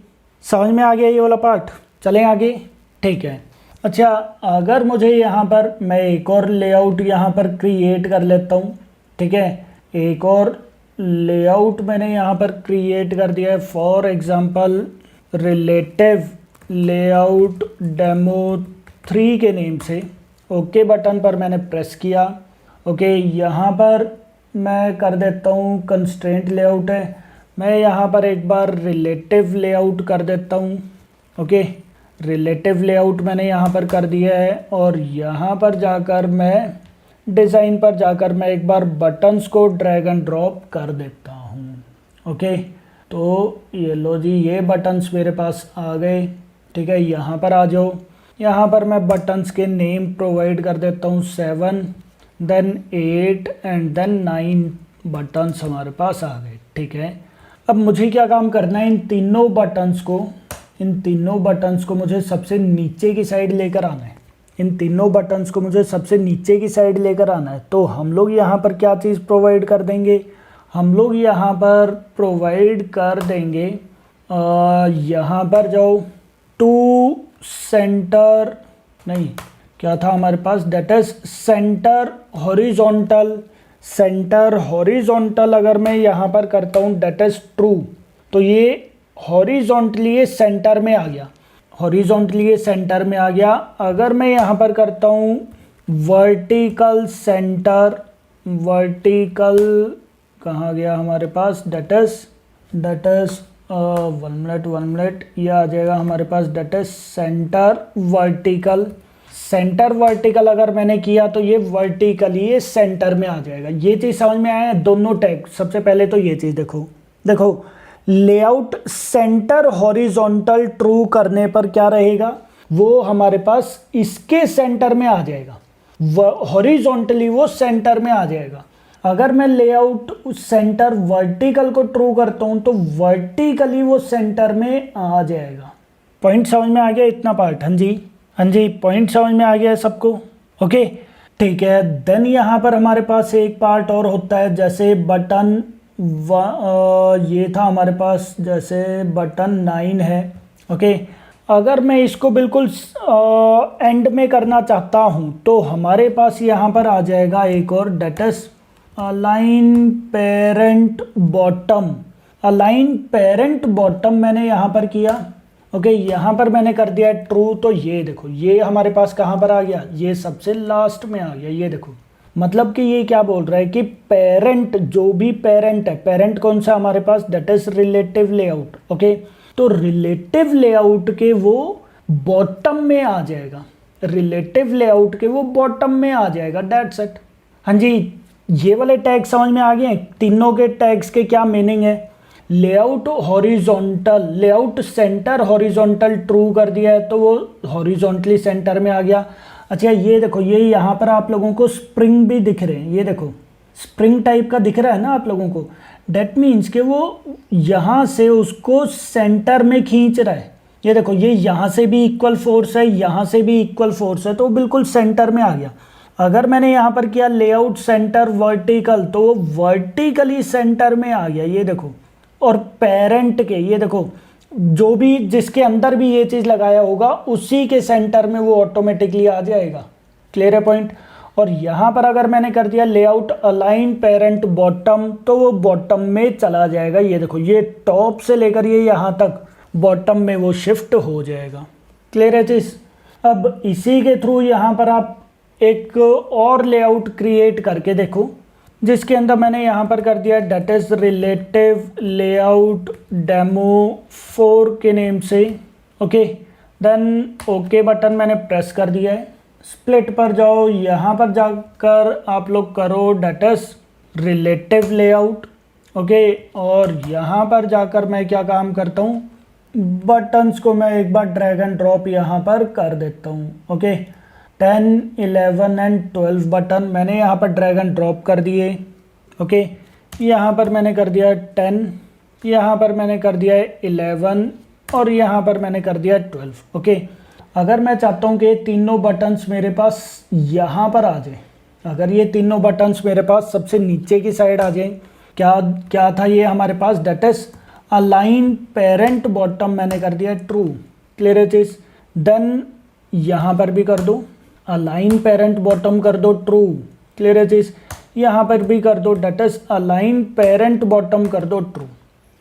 Speaker 1: समझ में आ गया ये वाला पार्ट? चलें आगे, ठीक है। अच्छा, अगर मुझे यहाँ पर मैं एक और लेआउट यहाँ पर क्रिएट कर लेता हूँ, ठीक है, एक और लेआउट मैंने यहाँ पर क्रिएट कर दिया है, for example relative layout demo 3 के नेम से। ओके बटन पर मैंने प्रेस किया। ओके, यहाँ पर मैं कर देता हूँ कंस्ट्रेंट लेआउट है, मैं यहाँ पर एक बार रिलेटिव लेआउट कर देता हूँ। ओके, रिलेटिव लेआउट मैंने यहाँ पर कर दिया है, और यहाँ पर जाकर मैं डिज़ाइन पर जाकर मैं एक बार बटन्स को ड्रैग एंड ड्रॉप कर देता हूँ। ओके, तो ये लो जी, ये बटन्स मेरे पास आ गए। ठीक है, यहाँ पर आ जाओ। यहाँ पर मैं बटन्स के नेम प्रोवाइड कर देता हूँ 7, देन 8 एंड देन 9 बटन्स हमारे पास आ गए। ठीक है, अब मुझे क्या काम करना है, इन तीनों बटन्स को मुझे सबसे नीचे की साइड लेकर आना है। इन तीनों बटन्स को मुझे सबसे नीचे की साइड लेकर आना है। तो हम लोग यहाँ पर क्या चीज़ प्रोवाइड कर देंगे, हम लोग यहाँ पर प्रोवाइड कर देंगे, यहाँ पर जाओ टू सेंटर, नहीं क्या था हमारे पास, डेट इज सेंटर हॉरिजॉन्टल अगर मैं यहाँ पर करता हूँ डेट इज ट्रू, तो ये हॉरिजॉन्टली ये सेंटर में आ गया। अगर मैं यहाँ पर करता हूँ वर्टिकल सेंटर, वर्टिकल कहाँ गया हमारे पास, डेट इज 1 मिनट, ये आ जाएगा हमारे पास डेट इज सेंटर वर्टिकल अगर मैंने किया तो ये वर्टिकली ये सेंटर में आ जाएगा। ये चीज़ समझ में आया, दोनों टैग। सबसे पहले तो ये चीज़ देखो लेआउट सेंटर हॉरिजॉन्टल ट्रू करने पर क्या रहेगा, वो हमारे पास इसके सेंटर में आ जाएगा, हॉरिजॉन्टली वो सेंटर में आ जाएगा। अगर मैं लेआउट सेंटर वर्टिकल को ट्रू करता हूं तो वर्टिकली वो सेंटर में आ जाएगा। पॉइंट समझ में आ गया इतना पार्ट? हाँ जी, पॉइंट समझ में आ गया है सबको? ओके, ठीक है। देन यहाँ पर हमारे पास एक पार्ट और होता है, जैसे बटन ये था हमारे पास, जैसे बटन 9 है। ओके, अगर मैं इसको बिल्कुल एंड में करना चाहता हूँ तो हमारे पास यहाँ पर आ जाएगा एक और, that is align parent bottom मैंने यहाँ पर किया। ओके, यहाँ पर मैंने कर दिया ट्रू, तो ये देखो ये हमारे पास कहाँ पर आ गया, ये सबसे लास्ट में आ गया। ये देखो, मतलब कि ये क्या बोल रहा है कि पेरेंट, जो भी पेरेंट है, पेरेंट कौन सा हमारे पास, that is relative layout. Okay, तो रिलेटिव लेआउट के वो बॉटम में आ जाएगा, दैट्स इट। हाँ जी, ये वाले टैग समझ में आ गए? तीनों के टैग्स के क्या मीनिंग है? लेआउट सेंटर हॉरिजॉन्टल ट्रू कर दिया है तो वो हॉरिजॉन्टली सेंटर में आ गया। अच्छा, ये देखो, ये यहाँ पर आप लोगों को स्प्रिंग भी दिख रहे हैं, ये देखो स्प्रिंग टाइप का दिख रहा है ना आप लोगों को, डेट मीन्स कि वो यहाँ से उसको सेंटर में खींच रहा है। ये देखो, ये यहाँ से भी इक्वल फोर्स है, यहाँ से भी इक्वल फोर्स है, तो बिल्कुल सेंटर में आ गया। अगर मैंने यहाँ पर किया लेआउट सेंटर वर्टिकल, तो वो वर्टिकली सेंटर में आ गया, ये देखो। और पेरेंट के, ये देखो, जो भी जिसके अंदर भी ये चीज़ लगाया होगा उसी के सेंटर में वो ऑटोमेटिकली आ जाएगा। क्लियर है पॉइंट? और यहाँ पर अगर मैंने कर दिया लेआउट अलाइन पेरेंट बॉटम, तो वो बॉटम में चला जाएगा। ये देखो, ये टॉप से लेकर ये यहाँ तक बॉटम में वो शिफ्ट हो जाएगा। क्लियर है चीज़? अब इसी के थ्रू यहाँ पर आप एक और लेआउट क्रिएट करके देखो, जिसके अंदर मैंने यहाँ पर कर दिया that is relative layout demo 4 के नेम से। ओके, देन ओके बटन मैंने प्रेस कर दिया है। स्प्लिट पर जाओ, यहाँ पर जाकर आप लोग करो that is relative layout. Okay, और यहाँ पर जाकर मैं क्या काम करता हूँ, बटन्स को मैं एक बार ड्रैग एंड ड्रॉप यहाँ पर कर देता हूँ। ओके, 10, 11 एंड 12 बटन मैंने यहाँ पर ड्रैग एंड ड्रॉप कर दिए। ओके, यहाँ पर मैंने कर दिया 10, यहाँ पर मैंने कर दिया 11 और यहाँ पर मैंने कर दिया 12। ओके, अगर मैं चाहता हूँ कि तीनों बटन्स मेरे पास यहाँ पर आ जाए, अगर ये तीनों बटन्स मेरे पास सबसे नीचे की साइड आ जाए, क्या था ये हमारे पास, that is align parent bottom मैंने कर दिया ट्रू। क्लियर है चीज़? देन यहाँ पर भी कर दो अलाइन पेरेंट बॉटम कर दो ट्रू। क्लियर है चीज़? यहाँ पर भी कर दो that is align parent bottom कर दो ट्रू।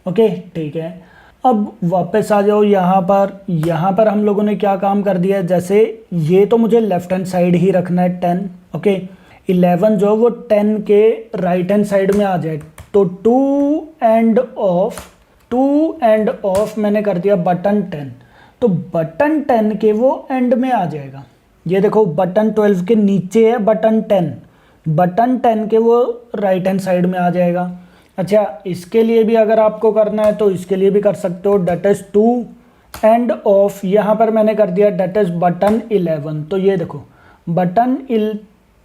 Speaker 1: ओके, ठीक है। अब वापस आ जाओ यहाँ पर हम लोगों ने क्या काम कर दिया है, जैसे ये तो मुझे लेफ्ट हैंड साइड ही रखना है 10। ओके, 11 जो वो 10 के राइट हैंड साइड में आ जाए, तो टू एंड ऑफ मैंने कर दिया बटन 10, तो बटन 10 के वो एंड में आ जाएगा। ये देखो, बटन 12 के नीचे है बटन 10 के वो राइट हैंड साइड में आ जाएगा। अच्छा, इसके लिए भी अगर आपको करना है तो इसके लिए भी कर सकते हो, डेट इज 2 एंड ऑफ यहाँ पर मैंने कर दिया डेट इज बटन 11। तो ये देखो बटन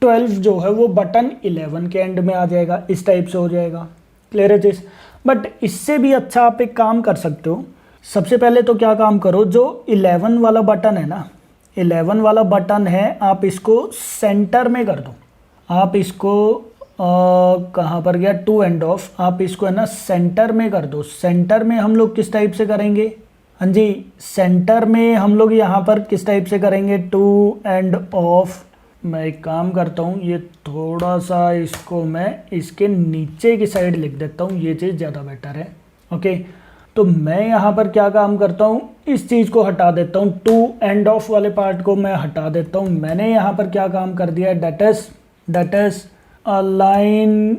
Speaker 1: 12 जो है वो बटन 11 के एंड में आ जाएगा, इस टाइप से हो जाएगा। क्लियर है चीज़। बट इससे भी अच्छा आप एक काम कर सकते हो। सबसे पहले तो क्या काम करो, जो 11 वाला बटन है ना, 11 वाला बटन है, आप इसको सेंटर में कर दो। आप इसको कहाँ पर गया, टू एंड ऑफ, आप इसको है ना सेंटर में कर दो। सेंटर में हम लोग किस टाइप से करेंगे, हाँ जी सेंटर में हम लोग यहाँ पर किस टाइप से करेंगे, टू एंड ऑफ। मैं एक काम करता हूँ, ये थोड़ा सा इसको मैं इसके नीचे की साइड लिख देता हूँ, ये चीज़ ज़्यादा बेटर है। ओके, तो मैं यहाँ पर क्या काम करता हूँ, इस चीज़ को हटा देता हूँ, टू एंड ऑफ वाले पार्ट को मैं हटा देता हूँ। मैंने यहाँ पर क्या काम कर दिया, that is align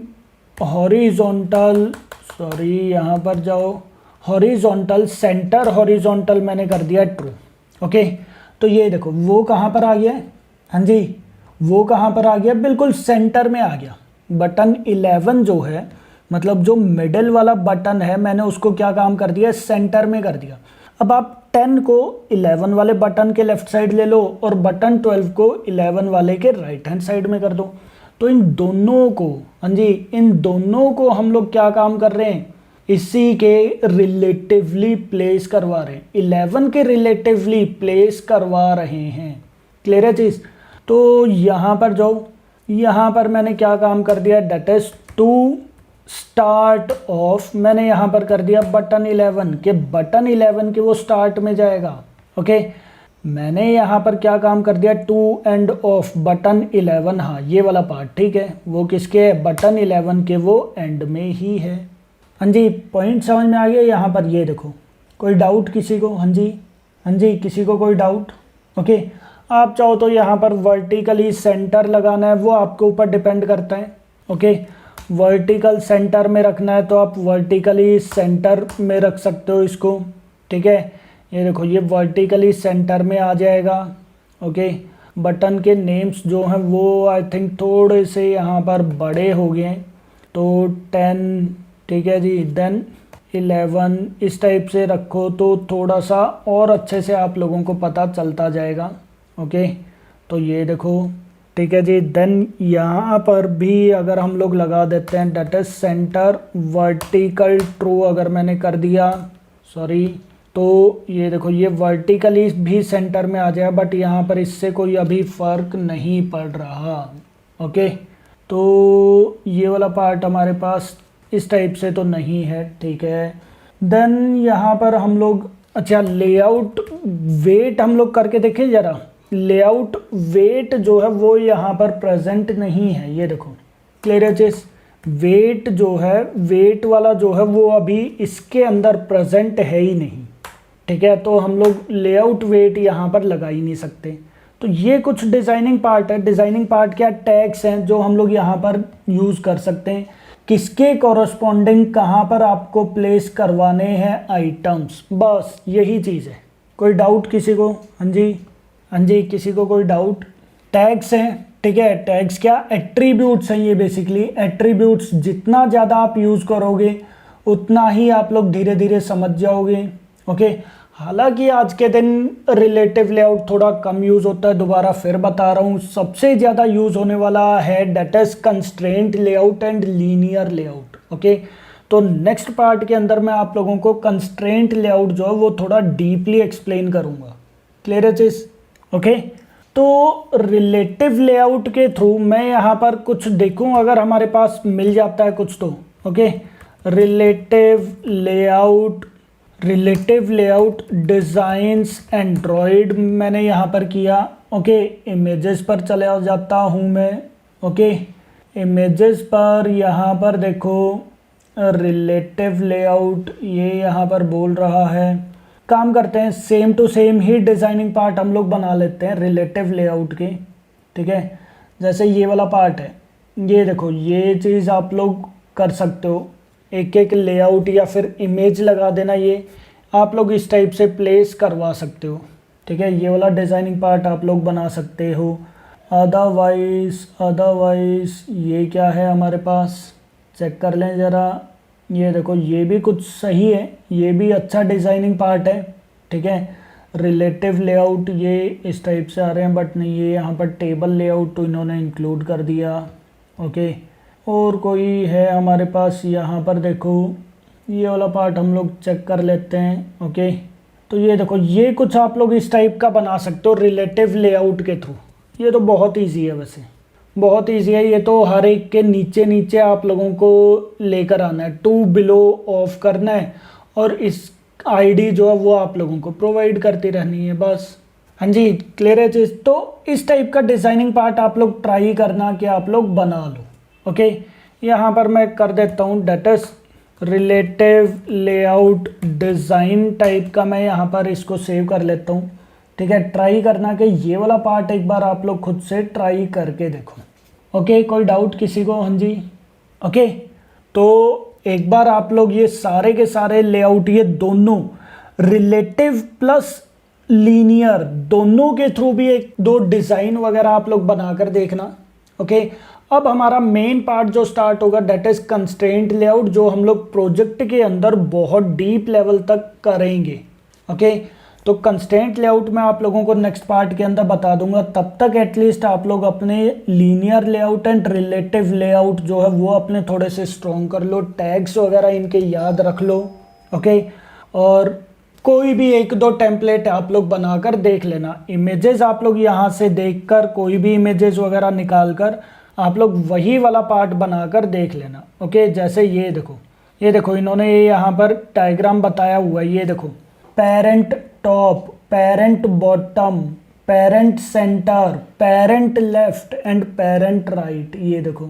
Speaker 1: horizontal, sorry यहाँ पर जाओ, हॉरिजॉन्टल, सेंटर हॉरिजॉन्टल मैंने कर दिया ट्रू। ओके, तो ये देखो वो कहाँ पर आ गया है, हाँ जी वो कहाँ पर आ गया, बिल्कुल सेंटर में आ गया। बटन 11 जो है, मतलब जो मिडिल वाला बटन है, मैंने उसको क्या काम कर दिया, सेंटर में कर दिया। अब आप 10 को 11 वाले बटन के लेफ्ट साइड ले लो और बटन 12 को 11 वाले के राइट हैंड साइड में कर दो। तो इन दोनों को, हाँ जी इन दोनों को हम लोग क्या काम कर रहे हैं, इसी के रिलेटिवली प्लेस करवा रहे हैं, 11 के रिलेटिवली प्लेस करवा रहे हैं। क्लियर है चीज़। तो यहाँ पर जाओ, यहाँ पर मैंने क्या काम कर दिया, that is to start of, मैंने यहाँ पर कर दिया बटन 11 के, बटन 11 के वो स्टार्ट में जाएगा। ओके, मैंने यहाँ पर क्या काम कर दिया, टू एंड ऑफ बटन 11, हाँ ये वाला पार्ट ठीक है, वो किसके है, बटन 11 के वो एंड में ही है। हाँ जी पॉइंट समझ में आ गया। यहाँ पर ये देखो, कोई डाउट किसी को, हाँ जी किसी को कोई डाउट। ओके, आप चाहो तो यहाँ पर वर्टिकली सेंटर लगाना है, वो आपके ऊपर डिपेंड करता है। ओके, वर्टिकल सेंटर में रखना है तो आप वर्टिकली सेंटर में रख सकते हो इसको। ठीक है, ये देखो ये वर्टिकली सेंटर में आ जाएगा। ओके, बटन के नेम्स जो हैं वो आई थिंक थोड़े से यहाँ पर बड़े हो गए हैं, तो 10 ठीक है जी, देन 11 इस टाइप से रखो तो थोड़ा सा और अच्छे से आप लोगों को पता चलता जाएगा। ओके, तो ये देखो ठीक है जी। देन यहाँ पर भी अगर हम लोग लगा देते हैं that is centre vertical true, अगर मैंने कर दिया, सॉरी, तो ये देखो ये वर्टिकली भी सेंटर में आ जाए, बट यहाँ पर इससे कोई अभी फ़र्क नहीं पड़ रहा। ओके, तो ये वाला पार्ट हमारे पास इस टाइप से तो नहीं है। ठीक है, देन यहाँ पर हम लोग, अच्छा लेआउट वेट हम लोग करके देखें ज़रा। लेआउट वेट जो है वो यहाँ पर प्रेजेंट नहीं है, ये देखो क्लियर है चीज़। वेट जो है, वेट वाला जो है वो अभी इसके अंदर प्रेजेंट है ही नहीं। ठीक है, तो हम लोग लेआउट वेट यहाँ पर लगा ही नहीं सकते। तो ये कुछ डिज़ाइनिंग पार्ट है। डिज़ाइनिंग पार्ट क्या, टैग्स हैं जो हम लोग यहाँ पर यूज़ कर सकते हैं, किसके कॉरस्पॉन्डिंग कहाँ पर आपको प्लेस करवाने हैं आइटम्स, बस यही चीज़ है। कोई डाउट किसी को, हाँ जी किसी को कोई डाउट। टैग्स हैं, ठीक है, टैग्स क्या, एट्रीब्यूट्स हैं ये बेसिकली। एट्रीब्यूट्स जितना ज़्यादा आप यूज़ करोगे उतना ही आप लोग धीरे धीरे समझ जाओगे। ओके, हालांकि आज के दिन रिलेटिव लेआउट थोड़ा कम यूज़ होता है, दोबारा फिर बता रहा हूँ, सबसे ज़्यादा यूज़ होने वाला है that is constraint layout and linear layout. Okay, तो नेक्स्ट पार्ट के अंदर मैं आप लोगों को कंस्ट्रेंट लेआउट जो है वो थोड़ा डीपली एक्सप्लेन करूँगा। क्लियर है चीज़। ओके, तो रिलेटिव लेआउट के थ्रू मैं यहाँ पर कुछ देखूँ, अगर हमारे पास मिल जाता है कुछ तो। Okay, relative layout designs Android मैंने यहाँ पर किया। ओके, इमेजेस पर चला जाता हूँ मैं। ओके, इमेजेस पर यहाँ पर देखो रिलेटिव लेआउट ये यहाँ पर बोल रहा है। काम करते हैं, सेम टू सेम ही डिज़ाइनिंग पार्ट हम लोग बना लेते हैं रिलेटिव लेआउट के। ठीक है, जैसे ये वाला पार्ट है, ये देखो ये चीज़ आप लोग कर सकते हो, एक एक लेआउट या फिर इमेज लगा देना, ये आप लोग इस टाइप से प्लेस करवा सकते हो। ठीक है, ये वाला डिज़ाइनिंग पार्ट आप लोग बना सकते हो। अदरवाइज ये क्या है हमारे पास, चेक कर लें ज़रा। ये देखो ये भी कुछ सही है, ये भी अच्छा डिज़ाइनिंग पार्ट है। ठीक है। रिलेटिव लेआउट ये इस टाइप से आ रहे हैं, बट नहीं, ये यहाँ पर टेबल लेआउट तो इन्होंने इंक्लूड कर दिया। ओके, और कोई है हमारे पास यहाँ पर, देखो ये वाला पार्ट हम लोग चेक कर लेते हैं। ओके, तो ये देखो, ये कुछ आप लोग इस टाइप का बना सकते हो रिलेटिव लेआउट के थ्रू। ये तो बहुत ईजी है, वैसे बहुत ईजी है। ये तो हर एक के नीचे नीचे आप लोगों को लेकर आना है, टू बिलो ऑफ करना है, और इस आईडी जो है वो आप लोगों को प्रोवाइड करती रहनी है बस। हाँ जी, क्लियर है चीज़। तो इस टाइप का डिज़ाइनिंग पार्ट आप लोग ट्राई करना कि आप लोग बना लो। ओके, यहाँ पर मैं कर देता हूँ that is relative layout design type का, मैं यहाँ पर इसको सेव कर लेता हूँ। ठीक है, ट्राई करना कि ये वाला पार्ट एक बार आप लोग खुद से ट्राई करके देखो। ओके, कोई डाउट किसी को? हाँ जी, ओके। तो एक बार आप लोग ये सारे के सारे लेआउट, ये दोनों रिलेटिव प्लस लीनियर दोनों के थ्रू भी एक दो डिज़ाइन वगैरह आप लोग बनाकर देखना। ओके, अब हमारा मेन पार्ट जो स्टार्ट होगा डेट इज कंस्ट्रेंट लेआउट, जो हम लोग प्रोजेक्ट के अंदर बहुत डीप लेवल तक करेंगे। ओके, तो कंस्ट्रेंट लेआउट में आप लोगों को नेक्स्ट पार्ट के अंदर बता दूंगा। तब तक एटलीस्ट आप लोग अपने linear layout and relative layout जो है वो अपने थोड़े से स्ट्रॉन्ग कर लो, टैग्स वगैरह इनके याद रख लो। ओके, और कोई भी एक दो टेम्पलेट आप लोग बनाकर देख लेना। इमेजेस आप लोग यहाँ से देखकर कोई भी इमेजेस वगैरह निकाल कर आप लोग वही वाला पार्ट बनाकर देख लेना। ओके, जैसे ये देखो इन्होंने ये यहाँ पर डायग्राम बताया हुआ है। ये देखो, parent top, parent bottom, parent centre, parent left and parent right. ये देखो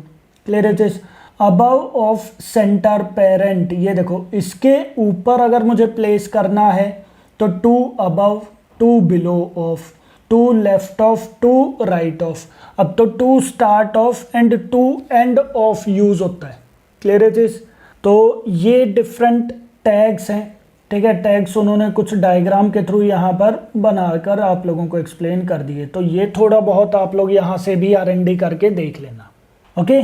Speaker 1: क्लियर है चीज। अबव ऑफ सेंटर पेरेंट, ये देखो इसके ऊपर अगर मुझे प्लेस करना है तो to above, to below of, to left of, to right of. अब तो to start of and to end of use होता है। क्लियर है चीज। तो ये डिफरेंट टैग्स हैं। ठीक है, टैग्स उन्होंने कुछ डायग्राम के थ्रू यहाँ पर बनाकर आप लोगों को एक्सप्लेन कर दिए। तो ये थोड़ा बहुत आप लोग यहाँ से भी R&D करके देख लेना। ओके।